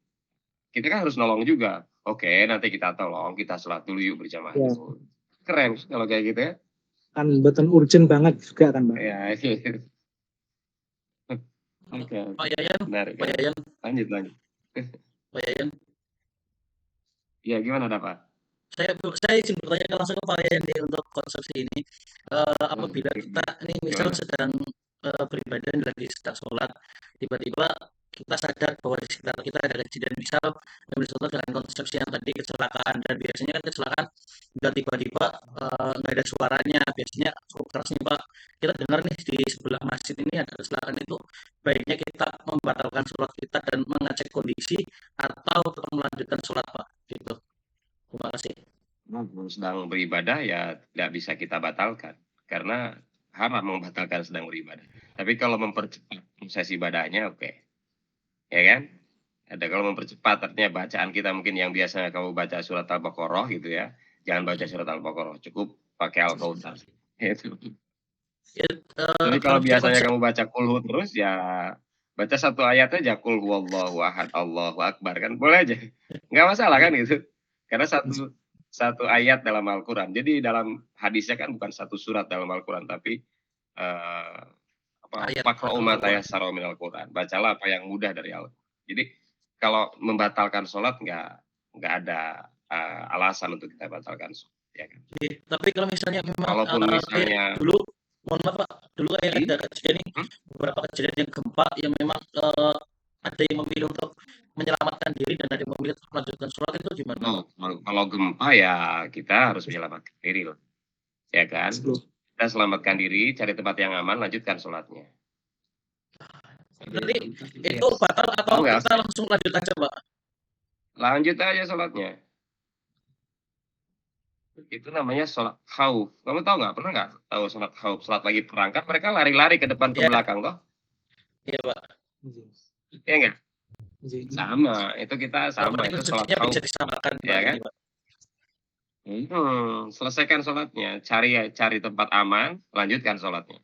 kita kan harus nolong juga. Oke, nanti kita tolong, kita sholat dulu yuk berjamaah. Ya. Keren kalau kayak gitu ya. Kan betul urgent banget juga kan Pak. Ya, Oke. Pak Yayan, Menarik, Pak Yayan. Lanjut. Pak Yayan. Ya, gimana Pak? Saya izin bertanya langsung ke Pak Yayan nih untuk konsepsi ini. Apabila kita ini misal sedang beribadah lagi sedang sholat, tiba-tiba kita sadar bahwa di sekitar kita ada kejadian misal sholat dengan konsepsi yang tadi kecelakaan, dan biasanya kan kecelakaan nggak tiba-tiba nggak ada suaranya, biasanya cukup keras nih Pak. Kita dengar nih di sebelah masjid ini ada kecelakaan, itu baiknya kita membatalkan sholat kita dan mengecek kondisi atau tetap melanjutkan sholat Pak, gitu. Terima kasih. Sedang beribadah ya tidak bisa kita batalkan karena haram membatalkan sedang beribadah. Tapi kalau mempercepat proses ibadahnya oke. Ya kan? Ada kalau mempercepat artinya bacaan kita mungkin yang biasanya kamu baca surat Al-Baqarah gitu ya. Jangan baca surat Al-Baqarah, cukup pakai Al-Kautsar. Gitu. Jadi kalau biasanya kamu baca kulhu terus ya baca satu ayat aja, qul huwallahu ahad Allahu akbar, kan boleh aja. Nggak masalah kan gitu. Karena satu ayat dalam Al-Quran. Jadi dalam hadisnya kan bukan satu surat dalam Al-Quran, tapi Faqra'u ma tayassara minal Quran. Bacalah apa yang mudah dari Al-Quran. Jadi kalau membatalkan sholat nggak ada alasan untuk kita batalkan sholat. Ya kan? Tapi kalau misalnya memang walaupun misalnya dulu, mohon maaf Pak, dulu kayak ada kejadian beberapa kejadian yang gempa yang memang ada yang memilih untuk menyelamatkan diri dan ada yang memilih untuk melanjutkan sholat, itu gimana? Kalau gempa ya kita harus menyelamatkan diri loh, ya kan? Kita selamatkan diri, cari tempat yang aman, lanjutkan sholatnya. Jadi itu batal atau kita langsung lanjut aja Pak? Lanjut aja sholatnya. Itu namanya sholat khauf. Kamu tahu nggak? Pernah nggak tahu sholat khauf? Sholat lagi perang kan mereka lari-lari ke depan ke belakang toh? Iya Pak. Iya nggak? Sama. Itu kita sama. Itu sholat khauf. Ya kan? Selesaikan sholatnya. Cari tempat aman. Lanjutkan sholatnya.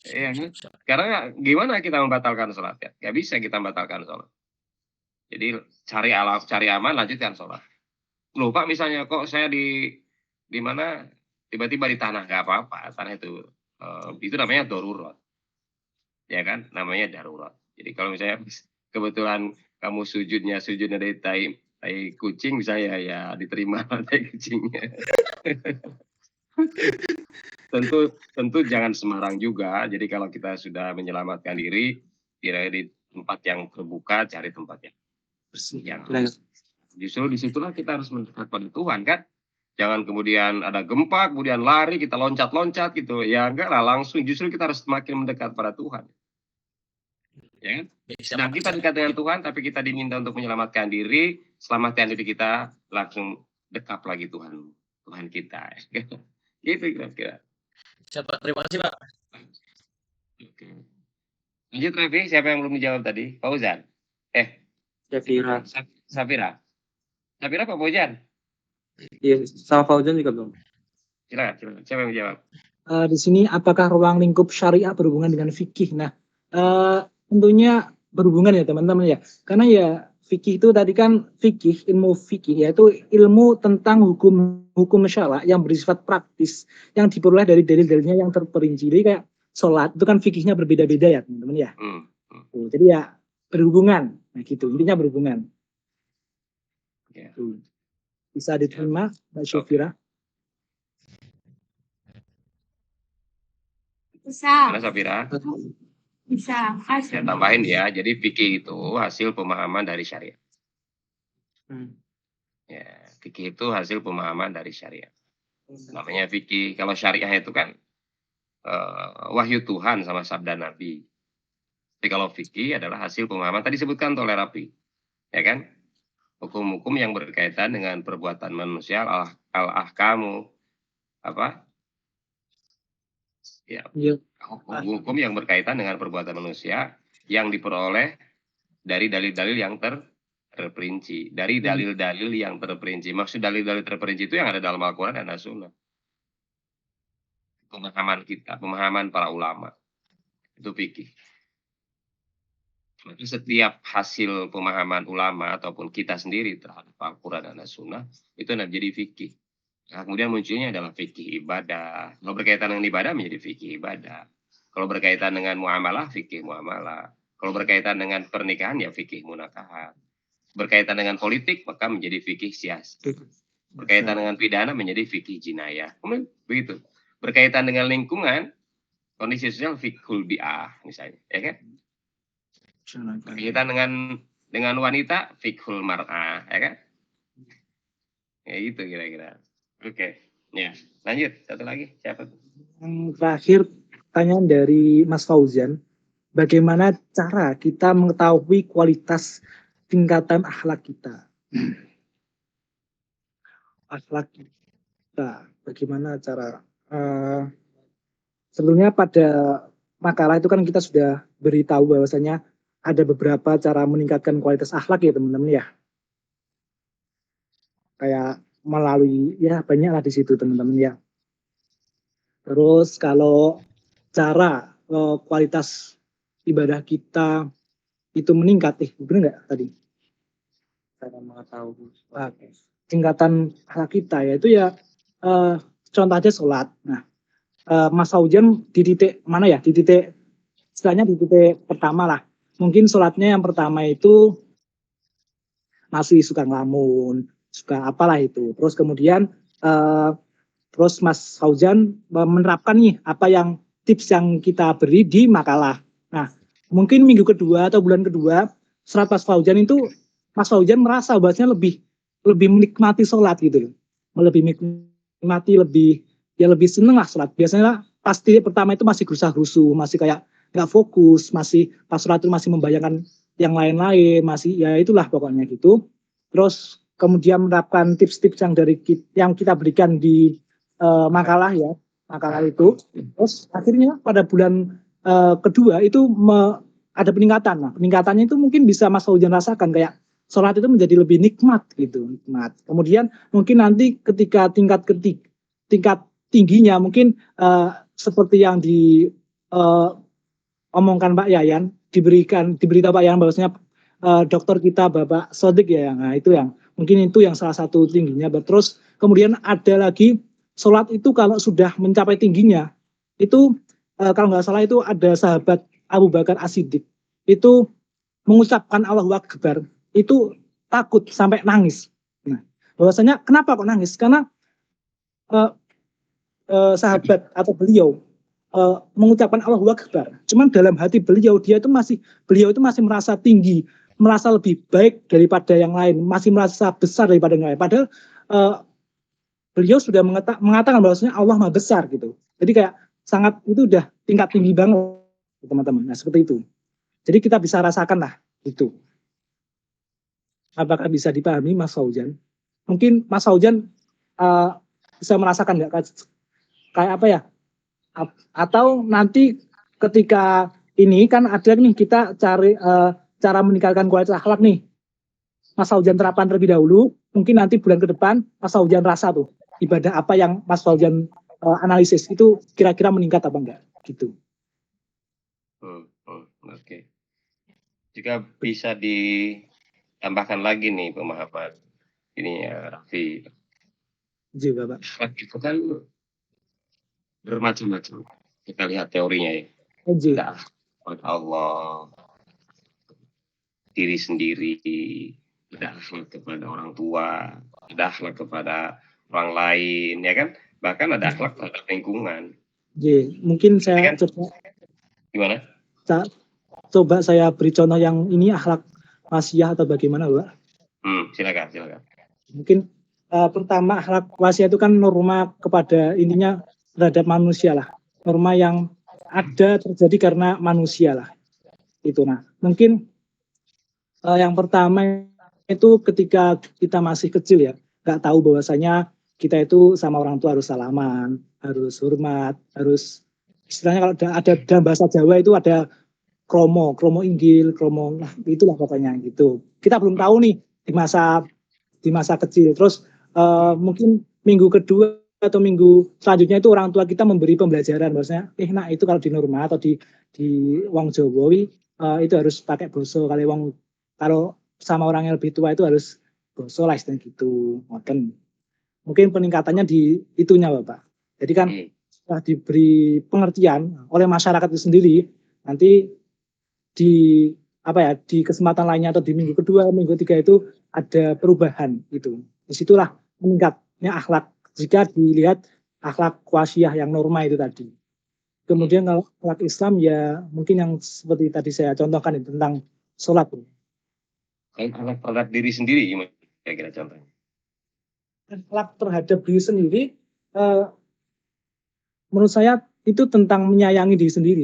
Iya kan? Karena gimana kita membatalkan sholat ya? Gak bisa kita membatalkan sholat. Jadi cari aman, lanjutkan sholat. Loh Pak, misalnya kok saya di mana tiba-tiba di tanah, nggak apa-apa, tanah itu namanya darurat, ya kan, namanya darurat. Jadi kalau misalnya kebetulan kamu sujudnya dari tai kucing misalnya, ya diterima tai kucingnya. tentu jangan sembarang juga. Jadi kalau kita sudah menyelamatkan diri, kira di tempat yang terbuka, cari tempat yang bersih. Justru disitulah kita harus mendekat pada Tuhan kan. Jangan kemudian ada gempa, kemudian lari, kita loncat-loncat gitu. Ya enggak lah, langsung justru kita harus semakin mendekat pada Tuhan. Ya kan? Sedang kita dekat dengan Tuhan, tapi kita diminta untuk menyelamatkan diri, selamatkan diri kita, langsung dekat lagi Tuhan kita. Gitu kira-kira. Siapa? Terima kasih Pak. Oke. Lanjut Raffi, siapa yang belum dijawab tadi? Fauzan. Syafira. Safira. Safira Pak Bojan. Iya, sama Fauzan juga belum. Silakan. Siapa yang menjawab? Di sini apakah ruang lingkup syariah berhubungan dengan fikih? Nah, tentunya berhubungan ya teman-teman ya. Karena ya fikih itu tadi kan ilmu fikih yaitu ilmu tentang hukum syara yang bersifat praktis yang diperoleh dari dalil-dalilnya yang terperinci. Jadi kayak sholat itu kan fikihnya berbeda-beda ya teman-teman ya. Jadi ya berhubungan. Nah gitu, intinya berhubungan. Ya. Bisa diterima Mbak Syafira? Bisa. Mana Safira? Bisa. Saya tambahin ya. Jadi fikih itu hasil pemahaman dari syariat. Ya, fikih itu hasil pemahaman dari syariat. Namanya fikih. Kalau syariah itu kan wahyu Tuhan sama sabda Nabi. Tapi kalau fikih adalah hasil pemahaman. Tadi sebutkan tolerapi, ya kan? Hukum-hukum yang berkaitan dengan perbuatan manusia, al-ahkamu, apa? Ya, hukum yang berkaitan dengan perbuatan manusia yang diperoleh dari dalil-dalil yang terperinci. Dari dalil-dalil yang terperinci. Maksud dalil-dalil terperinci itu yang ada dalam Al-Quran dan As-Sunnah. Pemahaman kita, pemahaman para ulama. Itu fikih. Maka setiap hasil pemahaman ulama ataupun kita sendiri terhadap Al-Quran dan As-Sunnah itu menjadi fikih. Nah, kemudian munculnya adalah fikih ibadah. Kalau berkaitan dengan ibadah menjadi fikih ibadah. Kalau berkaitan dengan muamalah, fikih muamalah. Kalau berkaitan dengan pernikahan, ya fikih munakahat. Berkaitan dengan politik, maka menjadi fikih siasat. Berkaitan dengan pidana menjadi fikih jinayah. Begitu. Berkaitan dengan lingkungan, kondisi sosial fikhul bi'ah misalnya, ya kan? Berkaitan dengan wanita, fikhul mar'ah, ya kan? Ya itu kira-kira. Oke, ya lanjut satu lagi siapa? Yang terakhir pertanyaan dari Mas Fauzan, bagaimana cara kita mengetahui kualitas tingkatan akhlak kita? Akhlak kita, bagaimana cara? Sebelumnya pada makalah itu kan kita sudah beritahu bahwasanya ada beberapa cara meningkatkan kualitas akhlak ya teman-teman ya. Kayak melalui ya banyak lah di situ teman-teman ya. Terus kalau cara kualitas ibadah kita itu meningkat, benar nggak tadi? Cara mengetahui Tingkatan akhlak kita yaitu ya contoh aja sholat. Nah, Mas Fauzan di titik mana ya? Di titik istilahnya di titik pertama lah. Mungkin sholatnya yang pertama itu masih suka ngelamun, suka apalah itu. Terus kemudian terus Mas Fauzan menerapkan nih apa yang tips yang kita beri di makalah. Nah, mungkin minggu kedua atau bulan kedua surat Mas Fauzan itu Mas Fauzan merasa bahwasanya lebih menikmati sholat gitu loh. Lebih menikmati, lebih seneng lah sholat. Biasanya pasti pertama itu masih gerusa-gerusu, masih kayak nggak fokus, masih pas sholat itu masih membayangkan yang lain-lain, masih ya itulah pokoknya gitu. Terus kemudian menerapkan tips-tips yang kita berikan di makalah itu. Terus akhirnya pada bulan kedua itu ada peningkatan. Nah, peningkatannya itu mungkin bisa Mas Fauzan rasakan kayak sholat itu menjadi lebih nikmat gitu, nikmat. Kemudian mungkin nanti ketika tingkat tingginya mungkin seperti yang omongkan Pak Yayan, diberitahu Pak Yayan bahwasanya dokter kita Bapak Sodik ya, nah itu yang mungkin itu yang salah satu tingginya. Terus kemudian ada lagi sholat itu kalau sudah mencapai tingginya itu kalau nggak salah itu ada sahabat Abu Bakar As-Siddiq itu mengucapkan Allahu Akbar itu takut sampai nangis. Nah, bahwasanya kenapa kok nangis? Karena sahabat atau beliau mengucapkan Allahu Akbar. Cuman dalam hati beliau itu masih merasa tinggi, merasa lebih baik daripada yang lain, masih merasa besar daripada yang lain. Padahal beliau sudah mengatakan bahwasanya Allah Maha Besar gitu. Jadi kayak sangat itu udah tingkat tinggi banget teman-teman. Nah, seperti itu. Jadi kita bisa rasakan lah itu. Apakah bisa dipahami Mas Fauzan? Mungkin Mas Fauzan bisa merasakan nggak kayak apa ya? Atau nanti ketika ini kan ada nih kita cari cara meningkatkan kualitas akhlak nih. Mas Fauzan terapkan terlebih dahulu, mungkin nanti bulan ke depan Mas Fauzan rasa tuh ibadah apa yang Mas Fauzan analisis itu kira-kira meningkat apa enggak gitu. Oke. Jika bisa ditambahkan lagi nih pemahaman ini ya Raffi. Ji, Bapak. Akhlak itu kan bermacam-macam. Kita lihat teorinya ya. Ji. Ada akhlak Allah, diri sendiri, ada akhlak kepada orang tua, ada akhlak kepada orang lain, ya kan? Bahkan ada akhlak terhadap lingkungan. Ji, mungkin saya kan? coba Gimana? Coba saya beri contoh yang ini akhlak wasiah atau bagaimana, Pak? Silakan. Mungkin pertama akhlak wasiah itu kan norma kepada intinya terhadap manusia lah. Norma yang ada terjadi karena manusia lah. Itu nah. Mungkin yang pertama itu ketika kita masih kecil ya, nggak tahu bahwasanya kita itu sama orang tua harus salaman, harus hormat, harus istilahnya kalau ada dalam bahasa Jawa itu ada kromo inggil, kromo, nah itulah pokoknya gitu. Kita belum tahu nih di masa kecil. Terus mungkin minggu kedua atau minggu selanjutnya itu orang tua kita memberi pembelajaran bahwasanya, nah itu kalau di norma atau di wong Jawa itu harus pakai boso, kalau sama orang yang lebih tua itu harus boso lah istilahnya gitu. Mungkin peningkatannya di itunya Bapak. Jadi kan setelah diberi pengertian oleh masyarakat itu sendiri, nanti di kesempatan lainnya atau di minggu kedua, minggu ketiga itu ada perubahan itu. Disitulah meningkatnya akhlak jika dilihat akhlak wasiah yang norma itu tadi. Kemudian kalau akhlak Islam ya mungkin yang seperti tadi saya contohkan itu tentang sholat. Akhlak terhadap diri sendiri gimana kira-kira contohnya? Akhlak terhadap diri sendiri menurut saya itu tentang menyayangi diri sendiri.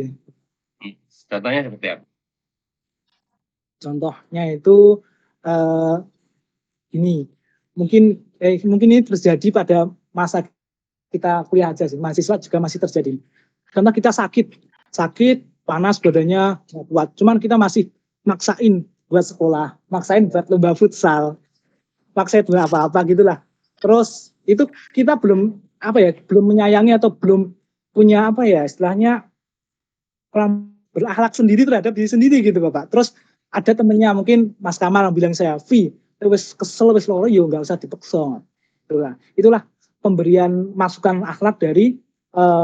Contohnya seperti apa? Contohnya itu ini mungkin ini terjadi pada masa kita kuliah aja sih, mahasiswa juga masih terjadi. Karena kita sakit, panas badannya kuat, cuman kita masih maksain buat sekolah, maksain buat lomba futsal, maksain buat apa-apa gitulah. Terus itu kita belum menyayangi atau belum punya istilahnya berakhlak sendiri terhadap diri sendiri gitu Bapak. Terus ada temennya mungkin Mas Kamal yang bilang saya, wis kesel wis loro yo nggak usah dipeksa. Itulah pemberian masukan akhlak dari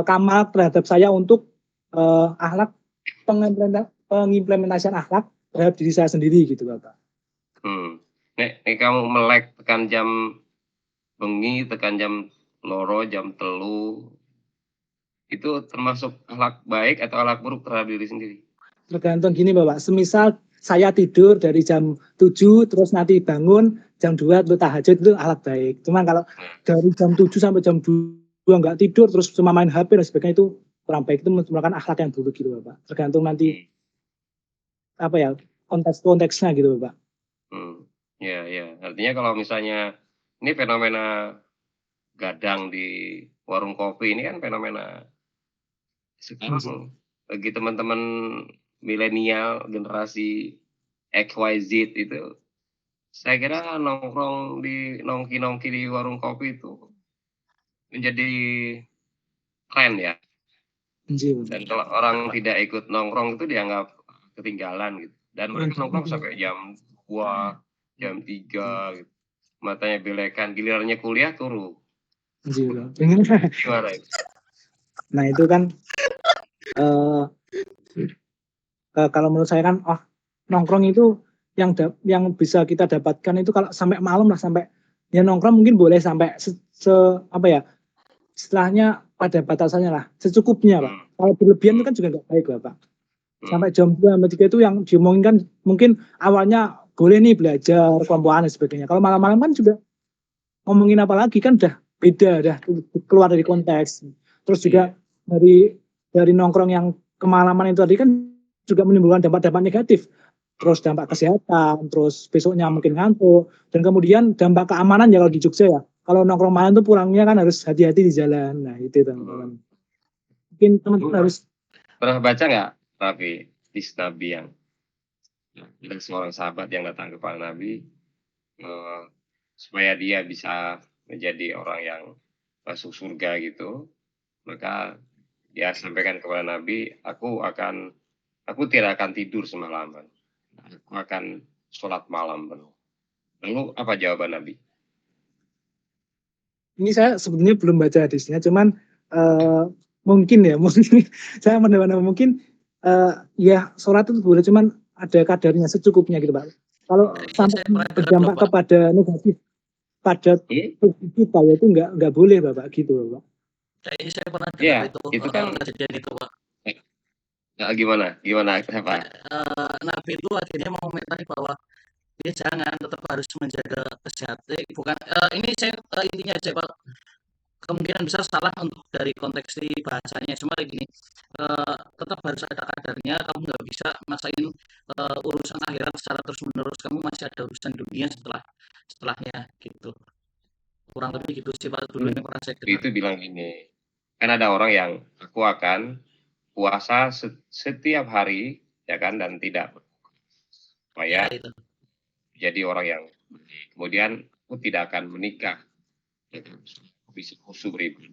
Kamal terhadap saya untuk akhlak pengimplementasian akhlak terhadap diri saya sendiri gitu Bapak. Nek kamu melek tekan jam bengi, tekan jam loro, jam telu, itu termasuk akhlak baik atau akhlak buruk terhadap diri sendiri? Tergantung gini Bapak, semisal saya tidur dari jam 7 terus nanti bangun jam 2 untuk tahajud itu akhlak baik. Cuman kalau dari jam 7 sampai jam 2 nggak tidur terus cuma main HP dan sebagainya itu kurang baik, itu merupakan akhlak yang buruk gitu Bapak. Tergantung nanti konteksnya gitu Bapak. Ya. Artinya kalau misalnya ini fenomena gadang di warung kopi ini kan fenomena sekarang bagi teman-teman milenial generasi XYZ itu, saya kira nongkrong di nongki di warung kopi itu menjadi tren ya. Dan kalau orang tidak ikut nongkrong itu dianggap ketinggalan gitu. Dan mereka nongkrong sampai jam 2, jam 3 gitu. Matanya belekan, gilirannya kuliah turu. Gimana itu? Nah itu kan kalau menurut saya kan nongkrong itu yang bisa kita dapatkan itu kalau sampai malam lah, sampai ya nongkrong mungkin boleh sampai istilahnya pada batasannya lah, secukupnya Pak. Kalau berlebihan itu kan juga nggak baik Bapak. Sampai jam 2 sampai 3 itu yang diomongin kan mungkin awalnya boleh nih belajar kelompokan dan sebagainya. Kalau malam-malam kan juga ngomongin apa lagi kan udah beda, udah keluar dari konteks. Terus juga dari nongkrong yang kemalaman itu tadi kan juga menimbulkan dampak-dampak negatif. Terus dampak kesehatan, terus besoknya mungkin ngantuk, dan kemudian dampak keamanan ya kalau di Jogja ya. Kalau nongkrong malam tuh pulangnya kan harus hati-hati di jalan. Nah itu teman-teman. Mungkin teman-teman harus. Pernah baca nggak Raffi hadis Nabi yang ada seorang sahabat yang datang kepada Nabi, supaya dia bisa menjadi orang yang masuk surga gitu, maka dia sampaikan kepada Nabi, aku tidak akan tidur semalaman, aku akan sholat malam penuh. Lalu apa jawaban Nabi? Ini saya sebenarnya belum baca hadisnya, cuman mungkin ya, mungkin saya mendengar mungkin ya sholat itu boleh, cuman ada kadarnya secukupnya gitu Pak. Kalau Kayaknya sampai saya pernah dengar berdampak Bapak. kepada negatif pada tubuh kita ya itu nggak boleh Bapak gitu Bapak. Kayaknya saya pernah dengar Iya, itu itu kan kejadian itu Pak. gimana kenapa? Nabi itu akhirnya mengomentari bahwa dia jangan, tetap harus menjaga kesehatan. Bukan ini saya intinya aja Pak. Kemungkinan besar salah untuk dari konteks di bahasanya. Cuma kayak gini, tetap harus ada kadarnya. Kamu nggak bisa maksain urusan akhirat secara terus menerus. Kamu masih ada urusan dunia setelahnya gitu. Kurang lebih gitu sih Pak. Dulu yang pernah saya dengar. Itu bilang gini, kan ada orang yang aku akan puasa setiap hari ya kan dan tidak supaya Ya, itu. jadi orang yang baik. Kemudian aku tidak akan menikah, ya kan? Bisa khusyuk beribadah.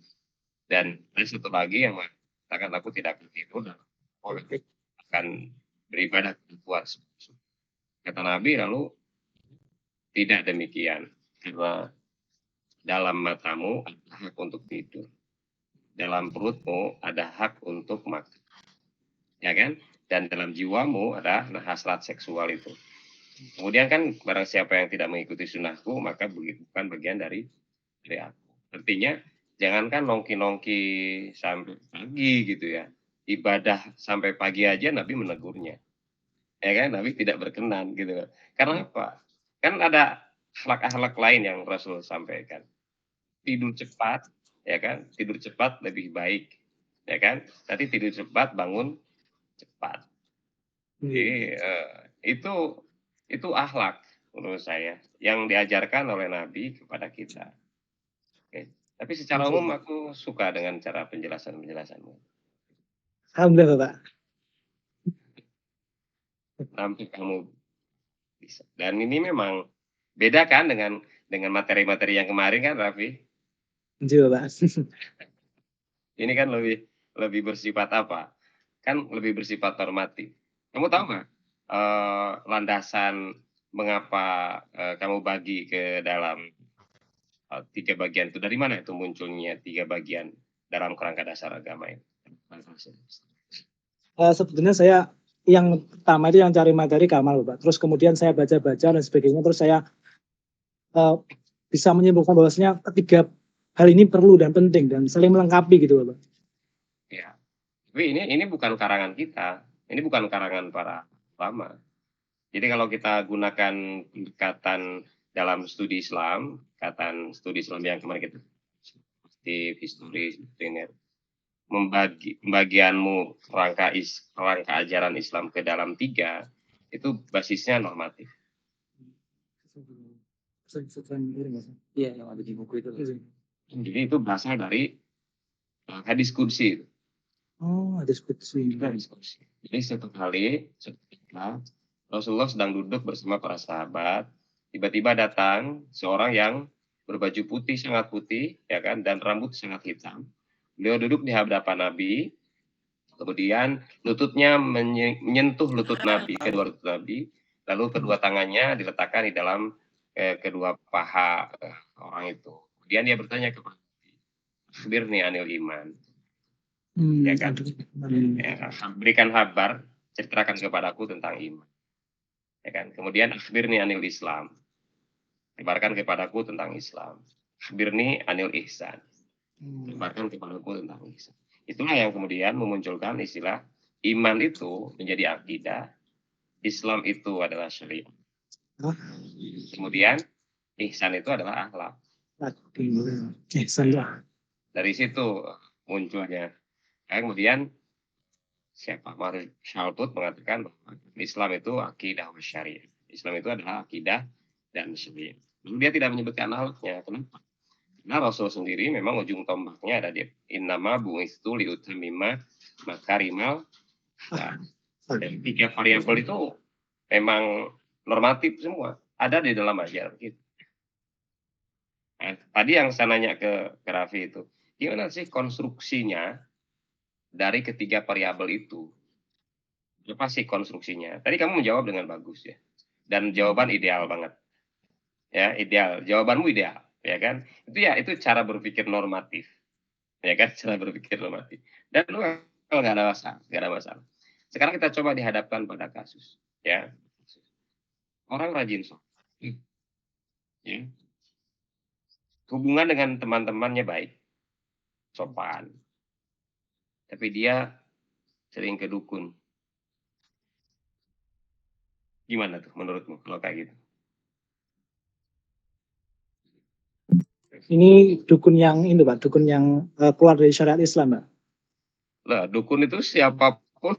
Dan ada satu lagi yang mengatakan aku tidak akan tidur dan aku akan beribadah puas. Kata Nabi lalu tidak demikian, karena dalam matamu ada hak untuk tidur, dalam perutmu ada hak untuk makan, ya kan? Dan dalam jiwamu ada hasrat seksual itu. Kemudian kan barang siapa yang tidak mengikuti sunnahku maka bukan bagian dari aku. Artinya jangankan nongki-nongki sampai pagi gitu ya, ibadah sampai pagi aja Nabi menegurnya, ya kan? Nabi tidak berkenan gitu. Karena apa? Kan ada akhlak-akhlak lain yang Rasul sampaikan. Tidur cepat, ya kan? Tidur cepat lebih baik, ya kan? Nanti tidur cepat, bangun cepat. Jadi itu akhlak menurut saya yang diajarkan oleh Nabi kepada kita. Oke. Tapi secara umum aku suka dengan cara penjelasanmu. Alhamdulillah Bapak. Sampai kamu bisa. Dan ini memang beda kan dengan materi-materi yang kemarin kan, Raffi? Iya Bapak. Ini kan lebih bersifat apa? Kan lebih bersifat normatif. Kamu tahu nggak landasan mengapa kamu bagi ke dalam 3 bagian itu? Dari mana itu munculnya 3 bagian dalam kerangka dasar agama ini? Sebenarnya saya yang pertama itu yang cari materi Kamal Bapak. Terus kemudian saya baca-baca dan sebagainya. Terus saya bisa menyimpulkan bahwasanya ketiga hal ini perlu dan penting dan saling melengkapi gitu Bapak. Ya. Tapi ini bukan karangan kita. Ini bukan karangan para ulama. Jadi kalau kita gunakan pendekatan dalam studi Islam, studi Islam yang kemarin kita seperti historis, pembagianmu rangka ajaran Islam ke dalam 3 itu basisnya normatif. Iya, yang ada di buku itu. Jadi itu berasal dari hadis qudsi. Oh, hadis qudsi. Jadi satu kali Rasulullah sedang duduk bersama para sahabat, tiba-tiba datang seorang yang berbaju putih, sangat putih, ya kan, dan rambut sangat hitam. Beliau duduk di hadapan Nabi, kemudian lututnya menyentuh lutut Nabi, kedua lutut Nabi, lalu kedua tangannya diletakkan di dalam kedua paha orang itu. Kemudian dia bertanya kepada Nabi, "Akhbirni anil iman." Ya kan? Ya, berikan kabar, ceritakan kepadaku tentang iman. Ya kan? Kemudian akhbirni anil Islam. Kabarkan kepadaku tentang Islam. Akhbirni anil ihsan. Kabarkan kepadaku tentang ihsan. Itulah yang kemudian memunculkan istilah iman itu menjadi akidah, Islam itu adalah syariat. Kemudian ihsan itu adalah akhlak. Dari situ munculnya. Kemudian siapa? Marif Shaltut mengatakan bahwa Islam itu akidah wa syariah. Islam itu adalah akidah dan syariah. Dia tidak menyebutkan akhlaknya. Kenapa? Karena Rasul sendiri memang ujung tombaknya ada di innama bu'istu liutammima makarimal. Dan 3 variabel itu memang normatif semua. Ada di dalam ajaran kita. Nah, tadi yang saya nanya ke Raffi itu, gimana sih konstruksinya dari ketiga variabel itu? Apa sih konstruksinya? Tadi kamu menjawab dengan bagus ya. Dan jawaban ideal banget. Ya, ideal. Jawabanmu ideal, ya kan? Itu cara berpikir normatif. Ya kan? Cara berpikir normatif. Dan lu nggak ada masalah, nggak ada masalah. Sekarang kita coba dihadapkan pada kasus, ya. Orang rajin sholat. Ya. Hubungan dengan teman-temannya baik, sopan. Tapi dia sering ke dukun. Gimana tuh menurutmu kalau kayak gitu? Ini dukun yang ini Pak, dukun yang keluar dari syariat Islam Pak. Lah, dukun itu siapapun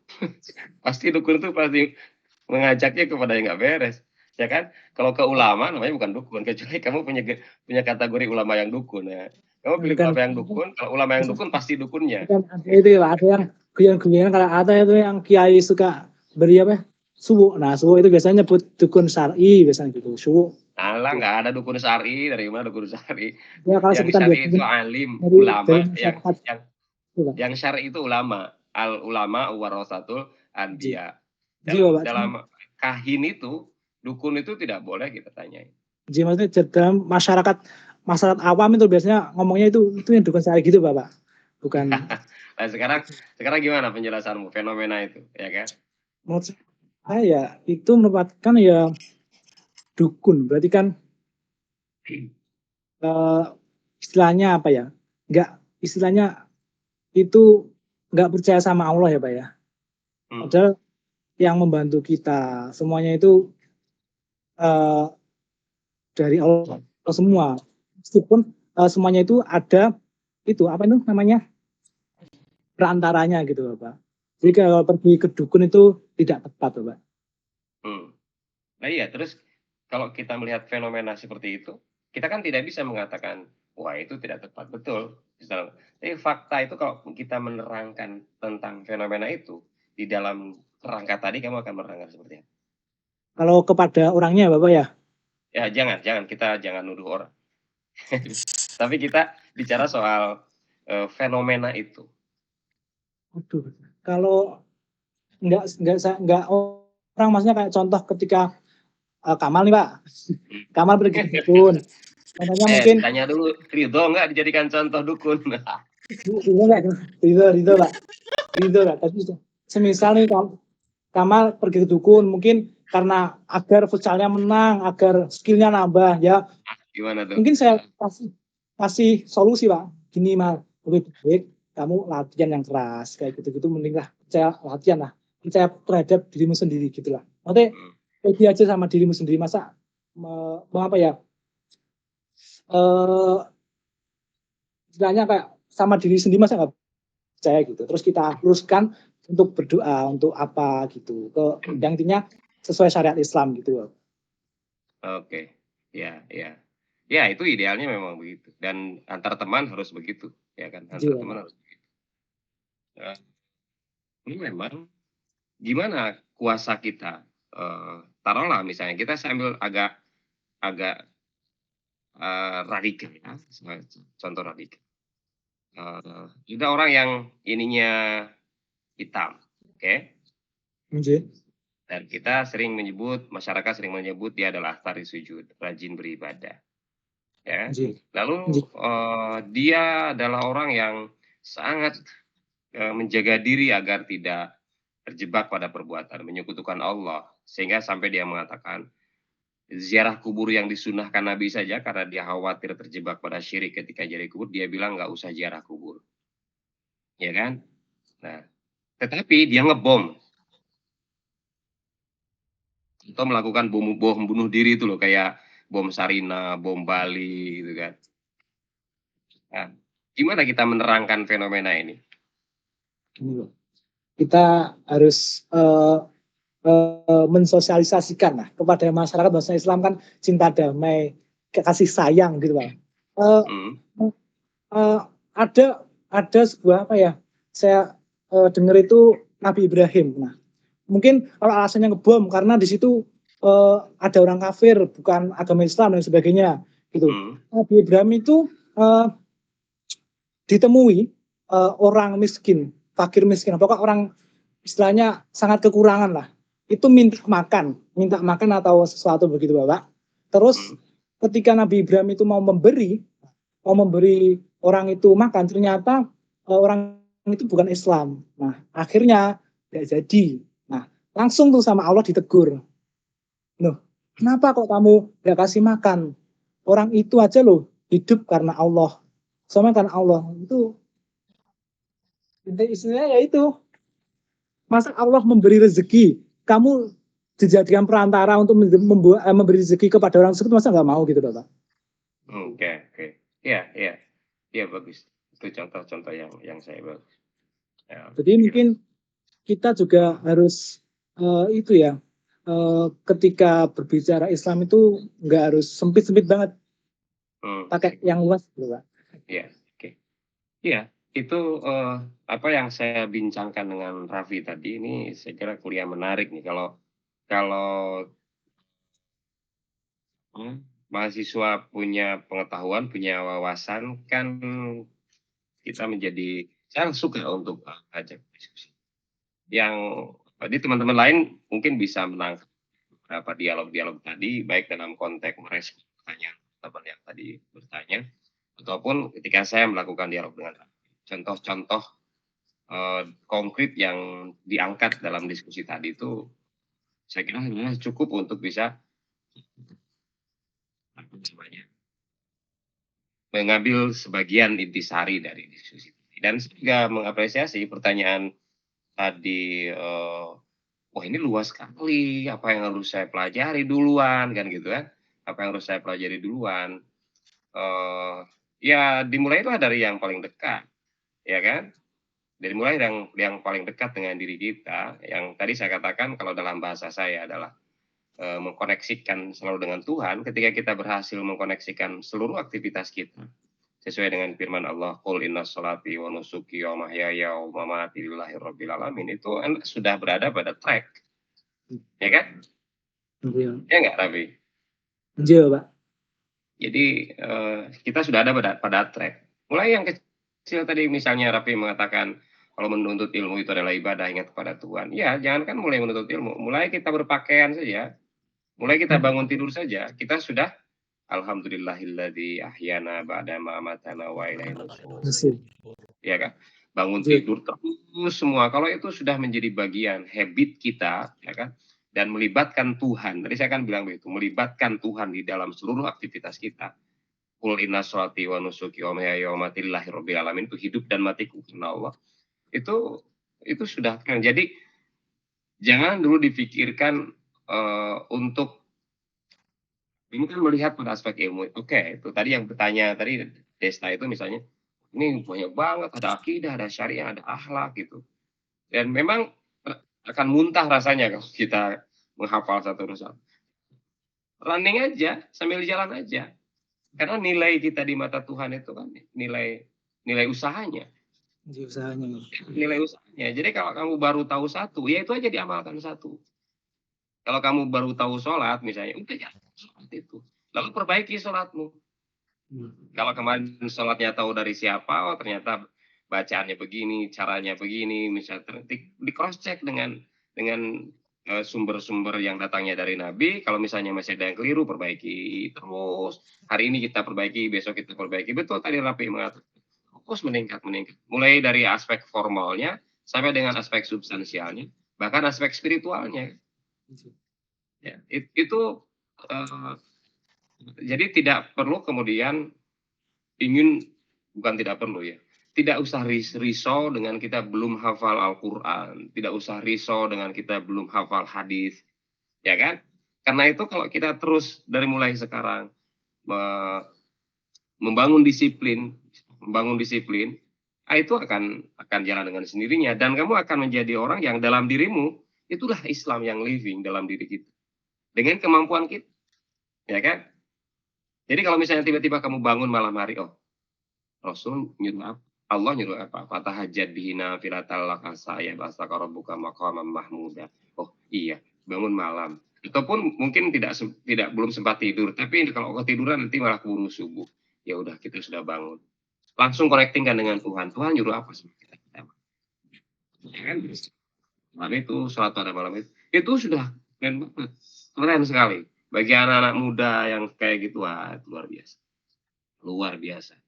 pasti dukun itu pasti mengajaknya kepada yang nggak beres, ya kan? Kalau ke ulama namanya bukan dukun, kecuali kamu punya kategori ulama yang dukun ya. Kamu pilih Bukan, ulama yang dukun, kalau ulama yang dukun pasti dukunnya. bukan ada itu ya Pak, ada yang guyon-guyonan kalau ada itu yang kiai suka beri apa? Suwu. Nah, suwu itu biasanya nyebut dukun syar'i biasanya gitu. Suwu. Alah, nggak ada dukun syar'i, dari mana dukun syar'i? Ya kalau Yang sebutan syar'i itu biasanya alim, dari ulama, masyarakat itu Pak. yang syar'i itu ulama, al ulama warasatul anbiya. Jiwa Pak. Dalam kahin itu, dukun itu tidak boleh kita tanyain. Jadi maksudnya dalam masyarakat awam itu biasanya ngomongnya itu yang dukun syar'i gitu Pak. Bukan. Nah, sekarang gimana penjelasanmu fenomena itu, ya kan? Menurut saya itu merupakan ya dukun. Berarti kan istilahnya apa ya? Istilahnya itu nggak percaya sama Allah ya Pak ya. Padahal yang membantu kita semuanya itu dari Allah semua. Meskipun semuanya itu ada itu apa itu namanya perantaranya gitu Pak. Jadi kalau pergi ke dukun itu tidak tepat Pak. Nah iya, terus kalau kita melihat fenomena seperti itu, kita kan tidak bisa mengatakan wah itu tidak tepat, betul. Tapi fakta itu kalau kita menerangkan tentang fenomena itu di dalam kerangka tadi, kamu akan menerangkan seperti apa? Kalau kepada orangnya Bapak ya? Ya jangan kita jangan nuduh orang. Tapi kita bicara soal fenomena itu. Aduh, kalau nggak orang maksudnya kayak contoh ketika Kamal nih Pak, Kamal pergi ke dukun. Contohnya mungkin. Tanya dulu, Ridho nggak dijadikan contoh dukun? Ridho nggak? Ridho Pak. Ridho Pak. Tapi semisal nih Kamal pergi ke dukun, mungkin karena agar futsalnya menang, agar skillnya nambah ya. Gimana tuh? Mungkin saya kasih solusi Pak. Gini Mal, lebih baik kamu latihan yang keras kayak gitu-gitu, mending lah percaya latihan lah, percaya terhadap dirimu sendiri gitulah. Nanti pede aja sama dirimu sendiri, masa apa ya? Istilahnya kayak sama diri sendiri masa nggak percaya gitu. Terus kita luruskan untuk berdoa untuk apa gitu, ke yang intinya sesuai syariat Islam gitu. Oke, ya itu idealnya memang begitu, dan antar teman harus begitu, ya kan? Antar teman harus begitu. Ini memang gimana kuasa kita? Taruhlah misalnya kita sambil agak radikal ya, contoh radikal. Ada orang yang ininya hitam, oke? Dan kita masyarakat sering menyebut dia adalah ahli sujud, rajin beribadah. Ya. Lalu dia adalah orang yang sangat menjaga diri agar tidak terjebak pada perbuatan menyekutukan Allah, sehingga sampai dia mengatakan ziarah kubur yang disunahkan Nabi saja karena dia khawatir terjebak pada syirik ketika ziarah kubur, dia bilang nggak usah ziarah kubur, ya kan? Nah, tetapi dia ngebom atau melakukan bom bunuh diri itu loh, kayak bom Sarina, bom Bali gitu kan. Nah, gimana kita menerangkan fenomena ini? Kita harus mensosialisasikan lah kepada masyarakat bahasa Islam kan cinta damai, kasih sayang gitu Pak. Ada sebuah apa ya? Saya dengar itu Nabi Ibrahim. Nah, mungkin kalau alasannya ngebom karena di situ ada orang kafir bukan agama Islam dan sebagainya gitu. Nabi Ibrahim itu ditemui orang miskin, fakir miskin, pokoknya orang istilahnya sangat kekurangan lah. Itu minta makan atau sesuatu begitu Bapak. Terus ketika Nabi Ibrahim itu mau memberi orang itu makan, ternyata orang itu bukan Islam. Nah, akhirnya tidak jadi. Nah, langsung tuh sama Allah ditegur. Loh, kenapa kok kamu nggak kasih makan? Orang itu aja loh hidup karena Allah. Sama karena Allah. Itu istilahnya ya itu. Masa Allah memberi rezeki, kamu dijadikan perantara untuk memberi rezeki kepada orang tersebut, masa nggak mau gitu Bapak? Oke. Iya bagus. Itu contoh-contoh yang saya bagus. Ya, jadi mungkin kita juga harus itu ya, ketika berbicara Islam itu nggak harus sempit-sempit banget, pakai yang luas gitu Pak. Iya, oke. Iya, itu apa yang saya bincangkan dengan Raffi tadi ini saya kira kuliah menarik nih kalau mahasiswa punya pengetahuan, punya wawasan kan kita menjadi saya suka untuk ajak diskusi. Yang tadi teman-teman lain mungkin bisa menangkap beberapa dialog-dialog tadi baik dalam konteks merespon pertanyaan teman yang tadi bertanya ataupun ketika saya melakukan dialog dengan contoh-contoh konkret yang diangkat dalam diskusi tadi itu saya kira cukup untuk bisa mengambil sebagian intisari dari diskusi dan saya juga mengapresiasi pertanyaan tadi wah ini luas sekali apa yang harus saya pelajari duluan kan gitu kan apa yang harus saya pelajari duluan ya dimulailah dari yang paling dekat ya kan dari mulai yang paling dekat dengan diri kita yang tadi saya katakan kalau dalam bahasa saya adalah mengkoneksikan selalu dengan Tuhan. Ketika kita berhasil mengkoneksikan seluruh aktivitas kita sesuai dengan firman Allah, qul inna sholati wa nusuki wa mahyaya wa mamati lillahi rabbil alamin, itu Anda sudah berada pada track. Ya kan? Ya enggak, Raffi? Iya, Pak. Jadi kita sudah ada pada track. Mulai yang kecil tadi misalnya Raffi mengatakan kalau menuntut ilmu itu adalah ibadah, ingat kepada Tuhan. Ya, jangankan mulai menuntut ilmu, mulai kita berpakaian saja, mulai kita bangun tidur saja, kita sudah alhamdulillahilladzi ahyana ba'da ma amatana wa ilaihi nusyur. Ya kan? Bangun tidur terus semua. Kalau itu sudah menjadi bagian habit kita, ya kan? Dan melibatkan Tuhan. Tadi saya kan bilang begitu, melibatkan Tuhan di dalam seluruh aktivitas kita. Qul inna sholati wa nusuki wa mahyaya wa mamati lillahi rabbil alamin, itu hidup dan matiku karena Allah. Itu sudah kan. Jadi jangan dulu dipikirkan untuk ini kan melihat pada aspek ilmu. Oke, itu tadi yang bertanya tadi Desta itu misalnya ini banyak banget, ada akidah, ada syariah, ada akhlak gitu. Dan memang akan muntah rasanya kalau kita menghafal satu persatu. Running aja sambil jalan aja. Karena nilai kita di mata Tuhan itu kan nilai usahanya. Nilai usahanya. Jadi kalau kamu baru tahu satu, ya itu aja diamalkan satu. Kalau kamu baru tahu sholat misalnya, udah ya sholat itu. Lalu perbaiki sholatmu. Kalau kemarin sholatnya tahu dari siapa, oh ternyata bacaannya begini, caranya begini, misalnya di cross check dengan sumber-sumber yang datangnya dari Nabi. Kalau misalnya masih ada yang keliru, perbaiki terus. Hari ini kita perbaiki, besok kita perbaiki. Betul tadi Rapi mengatakan. Fokus meningkat. Mulai dari aspek formalnya sampai dengan aspek substansialnya, bahkan aspek spiritualnya. Ya, itu jadi tidak perlu kemudian bukan tidak perlu ya. Tidak usah risau dengan kita belum hafal Al-Quran. Tidak usah risau dengan kita belum hafal hadis. Ya kan? Karena itu kalau kita terus dari mulai sekarang membangun disiplin, itu akan jalan dengan sendirinya. Dan kamu akan menjadi orang yang dalam dirimu, itulah Islam yang living dalam diri kita. Dengan kemampuan kita. Ya kan? Jadi kalau misalnya tiba-tiba kamu bangun malam hari, oh Rasul nyuruh apa? Allah nyuruh apa? Fatahajjad bihi nafilatal laka saya bastaqarrabuka maqamam mahmuda. Oh iya, bangun malam. Ataupun mungkin belum sempat tidur, tapi kalau ketiduran nanti malah keburu subuh. Ya udah, kita sudah bangun. Langsung connecting kan dengan Tuhan. Tuhan nyuruh apa sama kita? Ya kan? Malam itu, sholat pada malam itu sudah keren banget. Keren sekali. Bagi anak-anak muda yang kayak gitu, wah, itu luar biasa. Luar biasa.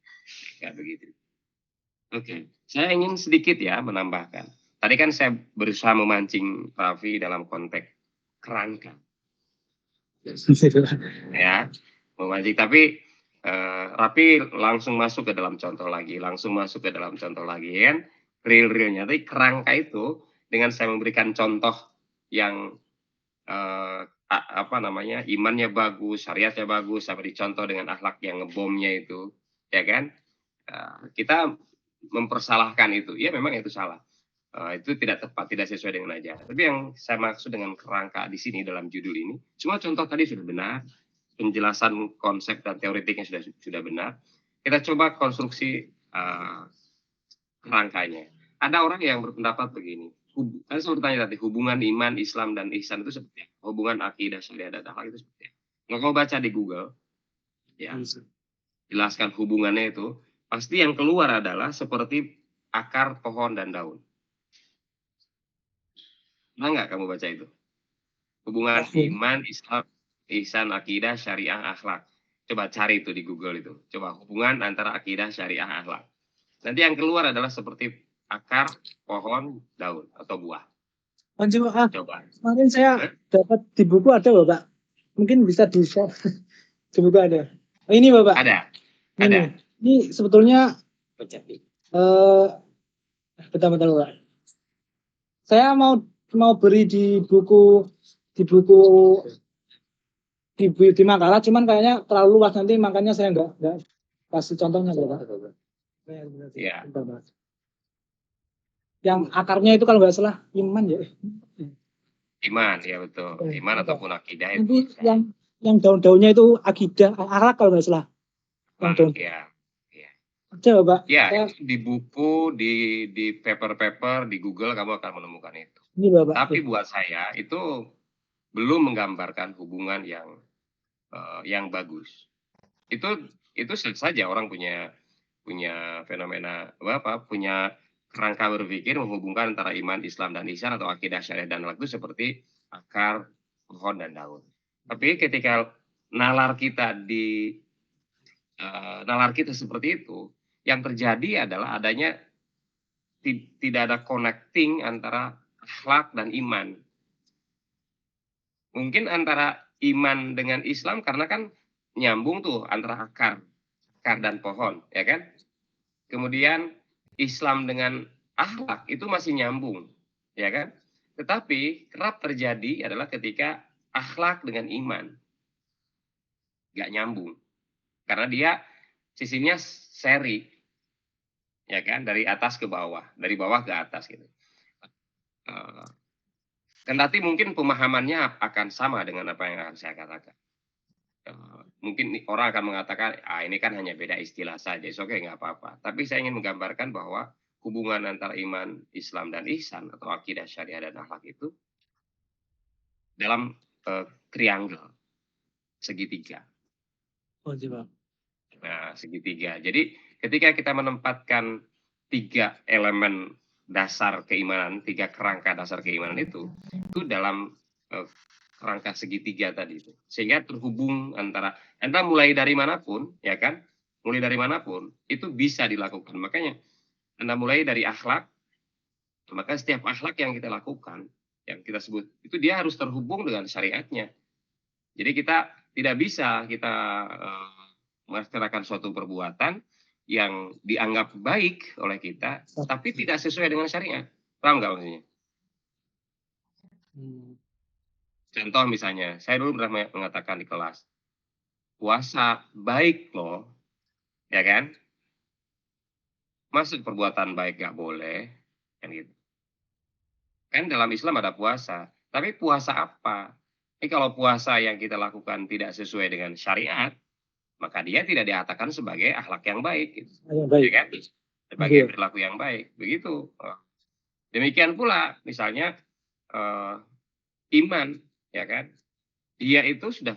Kayak begitu. Oke, saya ingin sedikit ya menambahkan. Tadi kan saya berusaha memancing Raffi dalam konteks kerangka. Ya, memancing. Tapi Raffi langsung masuk ke dalam contoh lagi. Kan. Real-realnya. Tapi kerangka itu, dengan saya memberikan contoh yang imannya bagus, syariatnya bagus, sampai dicontoh dengan akhlak yang ngebomnya itu, ya kan? Kita mempersalahkan itu, ya memang itu salah. Itu tidak tepat, tidak sesuai dengan ajaran. Tapi yang saya maksud dengan kerangka di sini dalam judul ini, semua contoh tadi sudah benar, penjelasan konsep dan teoritiknya sudah benar. Kita coba konstruksi kerangkanya. Ada orang yang berpendapat begini. Saya bertanya tadi, hubungan iman, Islam, dan ihsan itu seperti apa? Hubungan akidah, syariat, dan akhlak itu seperti apa? Kalau kau baca di Google, ya, jelaskan hubungannya itu, pasti yang keluar adalah seperti akar pohon dan daun. Pernah nggak kamu baca itu? Hubungan iman, Islam, ihsan, akidah, syariah, akhlak. Coba cari itu di Google itu. Coba hubungan antara akidah, syariah, akhlak. Nanti yang keluar adalah seperti akar, pohon, daun, atau buah. Coba. Kemarin saya dapat di buku ada, Bapak. Mungkin bisa di-share. Di buku ada. Ini, Bapak. Ada. Ini sebetulnya bentar, Bapak. Saya mau beri di makalah, cuman kayaknya terlalu luas, nanti makanya saya nggak kasih contohnya, Bapak. Ya. Yang akarnya itu kalau nggak salah iman ya. Iman, ya betul. Iman ataupun akidah itu. Nanti yang daun-daunnya itu akidah, akhlak kalau nggak salah. Ya. Coba, Pak. Ya, di buku, di paper, di Google kamu akan menemukan itu. Ini, Bapak. Tapi buat saya itu belum menggambarkan hubungan yang bagus. Itu saja orang punya fenomena punya kerangka berpikir menghubungkan antara iman, Islam, dan ihsan atau akidah, syariat, dan akhlak itu seperti akar, pohon, dan daun. Tapi ketika nalar kita seperti itu, yang terjadi adalah adanya tidak ada connecting antara akhlak dan iman. Mungkin antara iman dengan Islam karena kan nyambung tuh antara akar dan pohon, ya kan? Kemudian Islam dengan akhlak itu masih nyambung, ya kan? Tetapi kerap terjadi adalah ketika akhlak dengan iman nggak nyambung, karena dia sisinya seri, ya kan? Dari atas ke bawah, dari bawah ke atas gitu. Kendati mungkin pemahamannya akan sama dengan apa yang akan saya katakan. Mungkin orang akan mengatakan, ini kan hanya beda istilah saja, oke, nggak apa-apa. Tapi saya ingin menggambarkan bahwa hubungan antara iman, Islam, dan ihsan atau akidah, syariah, dan akhlak itu dalam triangle, segitiga. Nah, segitiga. Jadi ketika kita menempatkan 3 elemen dasar keimanan, 3 kerangka dasar keimanan itu dalam kerangka segitiga tadi itu, sehingga terhubung antara mulai dari manapun, ya kan, itu bisa dilakukan. Makanya Anda mulai dari akhlak, maka setiap akhlak yang kita lakukan, yang kita sebut itu dia harus terhubung dengan syariatnya. Jadi kita tidak bisa melaksanakan suatu perbuatan yang dianggap baik oleh kita, tapi tidak sesuai dengan syariat. Paham nggak maksudnya? Contoh misalnya, saya dulu pernah mengatakan di kelas, puasa baik loh, ya kan? Maksud perbuatan baik nggak boleh, kan gitu. Kan dalam Islam ada puasa, tapi puasa apa? Ini kalau puasa yang kita lakukan tidak sesuai dengan syariat, maka dia tidak dikatakan sebagai akhlak yang baik, gitu. Ya kan? Sebagai perilaku yang baik, begitu. Demikian pula, misalnya iman, ya kan? dia itu sudah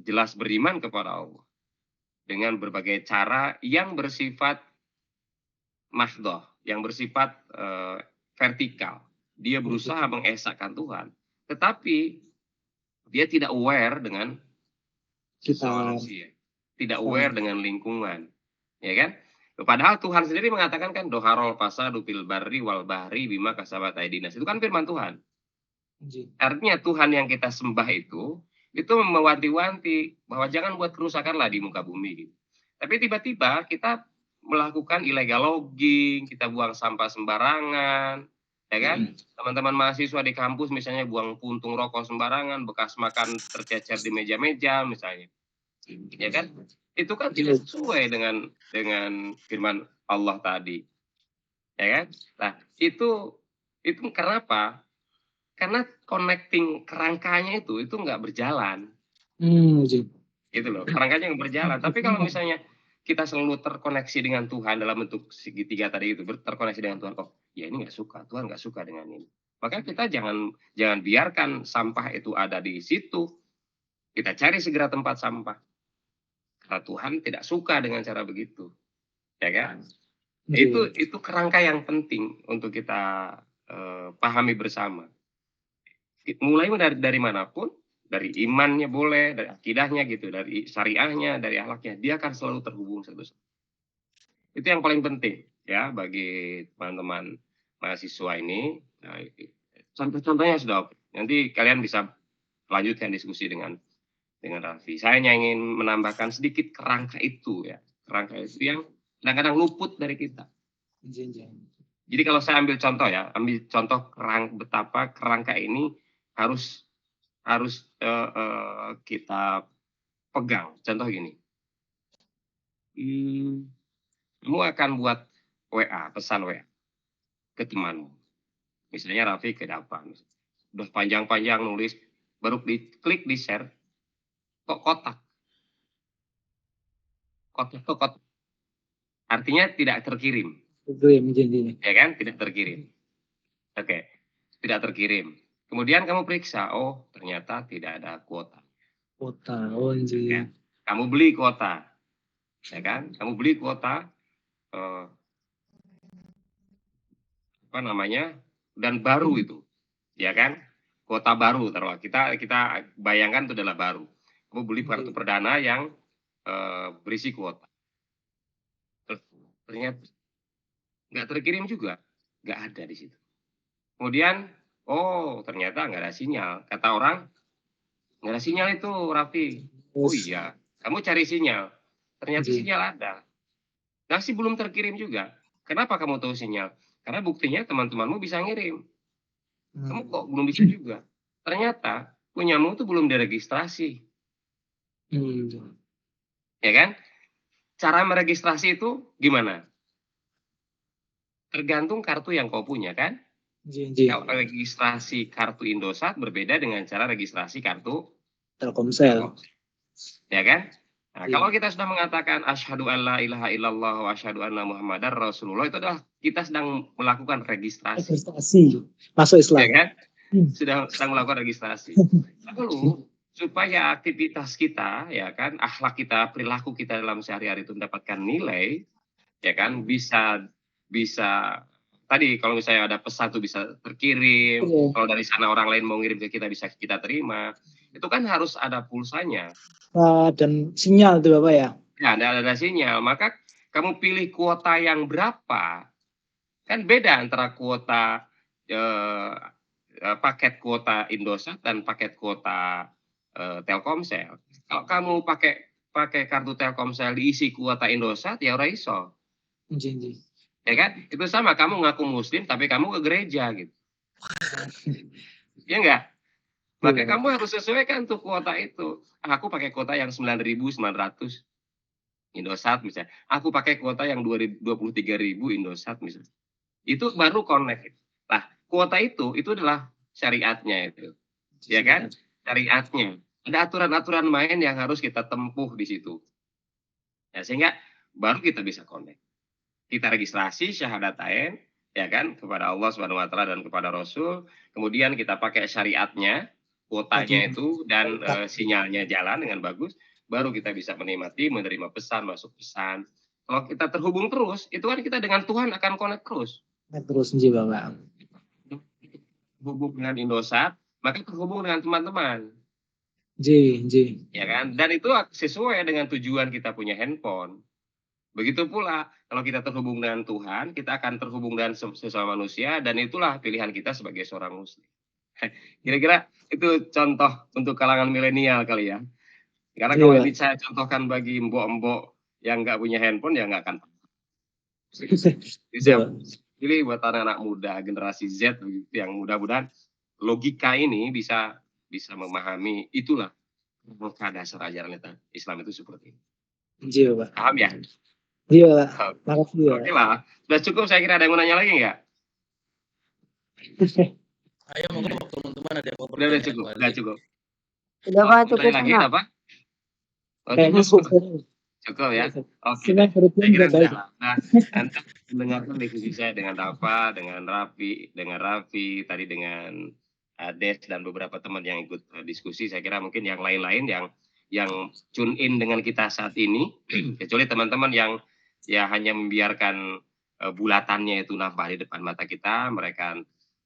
jelas beriman kepada Allah dengan berbagai cara yang bersifat mahdoh, yang bersifat vertikal. Dia berusaha mengesahkan Tuhan, tetapi dia tidak aware dengan situasi, tidak aware dengan lingkungan, ya kan? Padahal Tuhan sendiri mengatakan kan doharol fasadu fil barri wal bahri bima kasabat aydinas. Itu kan firman Tuhan. Artinya Tuhan yang kita sembah itu mewanti-wanti bahwa jangan buat kerusakan lah di muka bumi. Gitu. Tapi tiba-tiba kita melakukan illegal logging, kita buang sampah sembarangan, ya kan? Teman-teman mahasiswa di kampus misalnya buang puntung rokok sembarangan, bekas makan tercecer di meja-meja misalnya, ya kan? Itu kan tidak sesuai dengan firman Allah tadi, ya kan? Nah itu karena apa? Karena connecting kerangkanya itu nggak berjalan. Gitu loh, kerangkanya nggak berjalan. Tapi kalau misalnya kita selalu terkoneksi dengan Tuhan dalam bentuk segitiga tadi itu, terkoneksi dengan Tuhan, kok ya ini nggak suka, Tuhan nggak suka dengan ini. Maka kita jangan biarkan sampah itu ada di situ. Kita cari segera tempat sampah. Karena Tuhan tidak suka dengan cara begitu, ya kan? Itu kerangka yang penting untuk kita pahami bersama. Mulai dari manapun, dari imannya boleh, dari akidahnya gitu, dari syariahnya, dari akhlaknya, dia akan selalu terhubung satu sama. Itu yang paling penting ya bagi teman-teman mahasiswa ini. Nah, contoh-contohnya sudah oke. Nanti kalian bisa lanjutkan diskusi dengan Raffi. Saya hanya ingin menambahkan sedikit kerangka itu ya, kerangka itu yang kadang-kadang luput dari kita. Jadi kalau saya ambil contoh betapa kerangka ini harus kita pegang. Contoh gini, kamu akan buat pesan WA ke temanmu. Misalnya Raffi ke Dapan, udah panjang-panjang nulis, baru diklik di share, kok kotak. Artinya tidak terkirim. Ya kan, tidak terkirim. Oke, tidak terkirim. Kemudian kamu periksa, oh ternyata tidak ada kuota. Ya, kamu beli kuota, ya kan? Kamu beli kuota, dan baru itu, ya kan? Kuota baru, taruhlah kita bayangkan itu adalah baru. Kamu beli kartu perdana yang berisi kuota. Ternyata nggak terkirim juga, nggak ada di situ. Kemudian, oh ternyata nggak ada sinyal. Kata orang, nggak ada sinyal itu, Raffi. Oh iya, kamu cari sinyal. Ternyata sinyal ada. Masih belum terkirim juga. Kenapa kamu tahu sinyal? Karena buktinya teman-temanmu bisa ngirim. Kamu kok belum bisa juga? Ternyata punyamu itu belum diregistrasi. Ya kan? Cara meregistrasi itu gimana? Tergantung kartu yang kau punya kan? Kalau registrasi kartu Indosat berbeda dengan cara registrasi kartu Telkomsel. Ya kan? Nah, kalau kita sudah mengatakan asyhadu alla ilaha illallah wa asyhadu anna muhammadar rasulullah, itu adalah kita sedang melakukan registrasi. Masuk Islam. Ya kan? Sedang melakukan registrasi. Lalu supaya aktivitas kita, ya kan, akhlak kita, perilaku kita dalam sehari-hari itu mendapatkan nilai, ya kan, bisa tadi kalau misalnya ada pesan itu bisa terkirim, kalau dari sana orang lain mau ngirim ke kita bisa kita terima. Itu kan harus ada pulsanya. Dan sinyal itu Bapak ya? Ya, ada sinyal. Maka kamu pilih kuota yang berapa? Kan beda antara kuota paket kuota Indosat dan paket kuota Telkomsel. Kalau kamu pakai kartu Telkomsel diisi kuota Indosat, ya ora iso. Ya kan? Itu sama, kamu ngaku muslim tapi kamu ke gereja gitu. Ya enggak? Maka kamu harus sesuaikan tuh kuota itu. Aku pakai kuota yang 9.900 Indosat misalnya. Aku pakai kuota yang 23.000 Indosat misalnya. Itu baru connect. Nah, kuota itu adalah syariatnya itu. Ya kan? Syariatnya. Ada aturan-aturan main yang harus kita tempuh di situ. Ya, sehingga baru kita bisa connect. Kita registrasi syahadatain, ya kan, kepada Allah Subhanahu wa taala dan kepada Rasul. Kemudian kita pakai syariatnya, kuotanya itu dan sinyalnya jalan dengan bagus, baru kita bisa menikmati, menerima pesan, masuk pesan. Kalau kita terhubung terus, itu kan kita dengan Tuhan akan connect terus. Terus nggih Bapak. Hubung dengan Indosat, maka terhubung dengan teman-teman. Nggih. Ya kan? Dan itu sesuai dengan tujuan kita punya handphone. Begitu pula kalau kita terhubung dengan Tuhan, kita akan terhubung dengan sesama manusia, dan itulah pilihan kita sebagai seorang muslim. Kira-kira itu contoh untuk kalangan milenial kali ya. Karena kalau ini saya contohkan bagi mbok-mbok yang nggak punya handphone, ya nggak akan. Jadi buat anak-anak muda, generasi Z yang mudah-mudahan logika ini bisa memahami itulah dasar ajaran Islam itu seperti ini. Nggih Bapak. Paham ya? Iya Pak. Makasih ya. Oke lah. Sudah cukup, saya kira. Ada yang mau nanya lagi nggak? Ayo monggo teman-teman, ada yang mau Udah cukup. Udah cukup. Udah Pak, cukup Lagi Pak. apa? Oh, cukup ya. Oke. Simak Saya kira baik. sudah. Nah, Anda mendengarkan diskusi saya dengan Rafa, dengan Raffi, tadi dengan Des dan beberapa teman yang ikut diskusi. Saya kira mungkin yang lain-lain yang tune in dengan kita saat ini, kecuali teman-teman yang ya hanya membiarkan bulatannya itu nampak di depan mata kita, mereka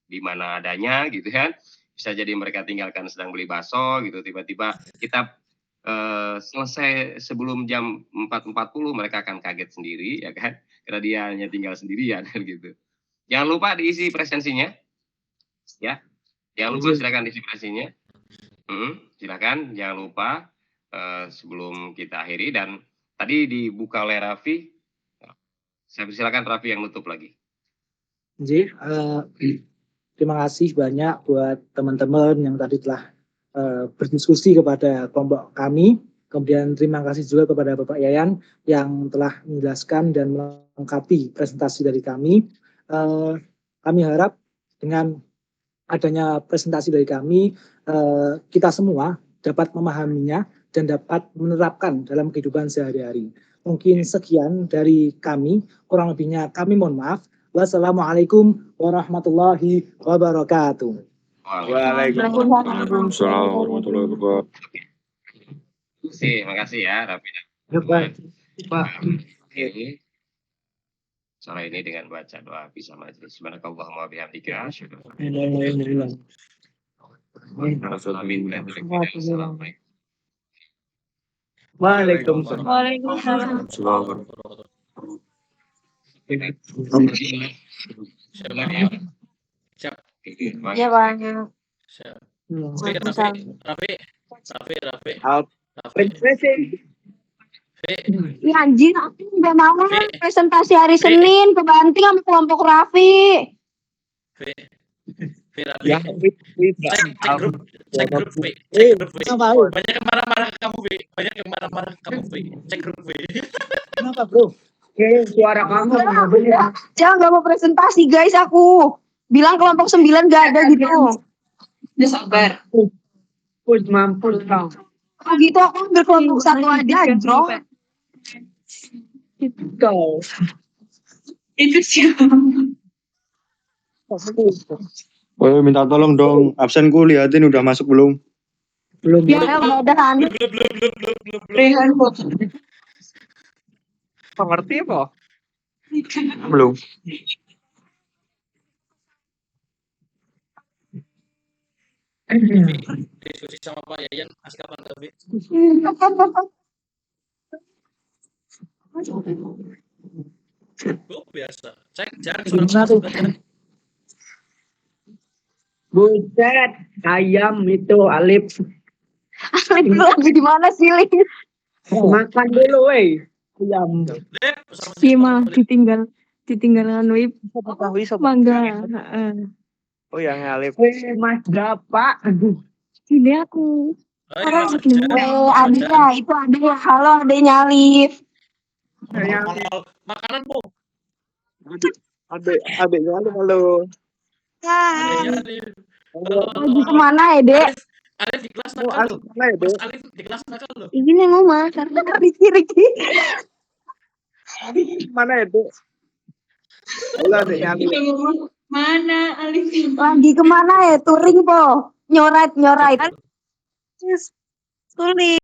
di mana adanya gitu kan. Bisa jadi mereka tinggalkan sedang beli bakso gitu, tiba-tiba kita selesai sebelum jam 4.40, mereka akan kaget sendiri ya kan, karena dia hanya tinggal sendirian kan gitu. Jangan lupa diisi presensinya ya, jangan lupa silakan diisi presensinya. Silakan jangan lupa sebelum kita akhiri. Dan tadi dibuka oleh Raffi, saya persilakan Raffi yang nutup lagi. Terima kasih banyak buat teman-teman yang tadi telah berdiskusi kepada kelompok kami. Kemudian terima kasih juga kepada Bapak Yayan yang telah menjelaskan dan melengkapi presentasi dari kami. Kami harap dengan adanya presentasi dari kami, kita semua dapat memahaminya dan dapat menerapkan dalam kehidupan sehari-hari. Mungkin sekian dari kami, kurang lebihnya kami mohon maaf. Wassalamualaikum warahmatullahi wabarakatuh. Waalaikumsalam warahmatullahi wabarakatuh. Terima kasih ya Raffi. Pak. Oke. Sore ini dengan baca doa bisa majelis. Subhanakallahumma bihamdika. Waalaikumsalam. Siap. Ya banyak. Siap. Raffi. Ya anjing, aku udah mau presentasi hari Senin ke Banting sama kelompok Raffi. Cek grup. Banyak yang marah-marah kamu, Cek grup, Kenapa, Bro? Suara kamu. Jangan nggak mau presentasi guys, aku bilang kelompok 9 gak ada gitu. Udah sabar. Mampus kau. Oh gitu, aku ambil kelompok 1 aja, bro. Kau. Itu siapa? Oh, minta tolong dong, absenku lihatin udah masuk belum? Belum. Ya udah kan. Rehan kok. Pengerti apa? Belum. Diskusi sama Pak Yayan asik kapan tapi? Biasa. Cek jangan Buset, ayam itu Alif. Alif lagi di mana sih, Lin? Makan dulu, weh. Ayam. Sima ditinggal Wib. Mangga. Oh yang Alif. Mas berapa? Ini aku. Orang Adiknya itu adiknya. Halo adiknya Alif. Makanan Bu. Adiknya Alif, halo. Lagi kemana ya dek? Alif di kelas nakal loh. Alif di kelas nakal loh. Ini nih ngomong karena Riki. Mana itu? Halo adiknya Alif. Mana Alif? Lagi kemana ya? Touring po. Nyorat. Sulit.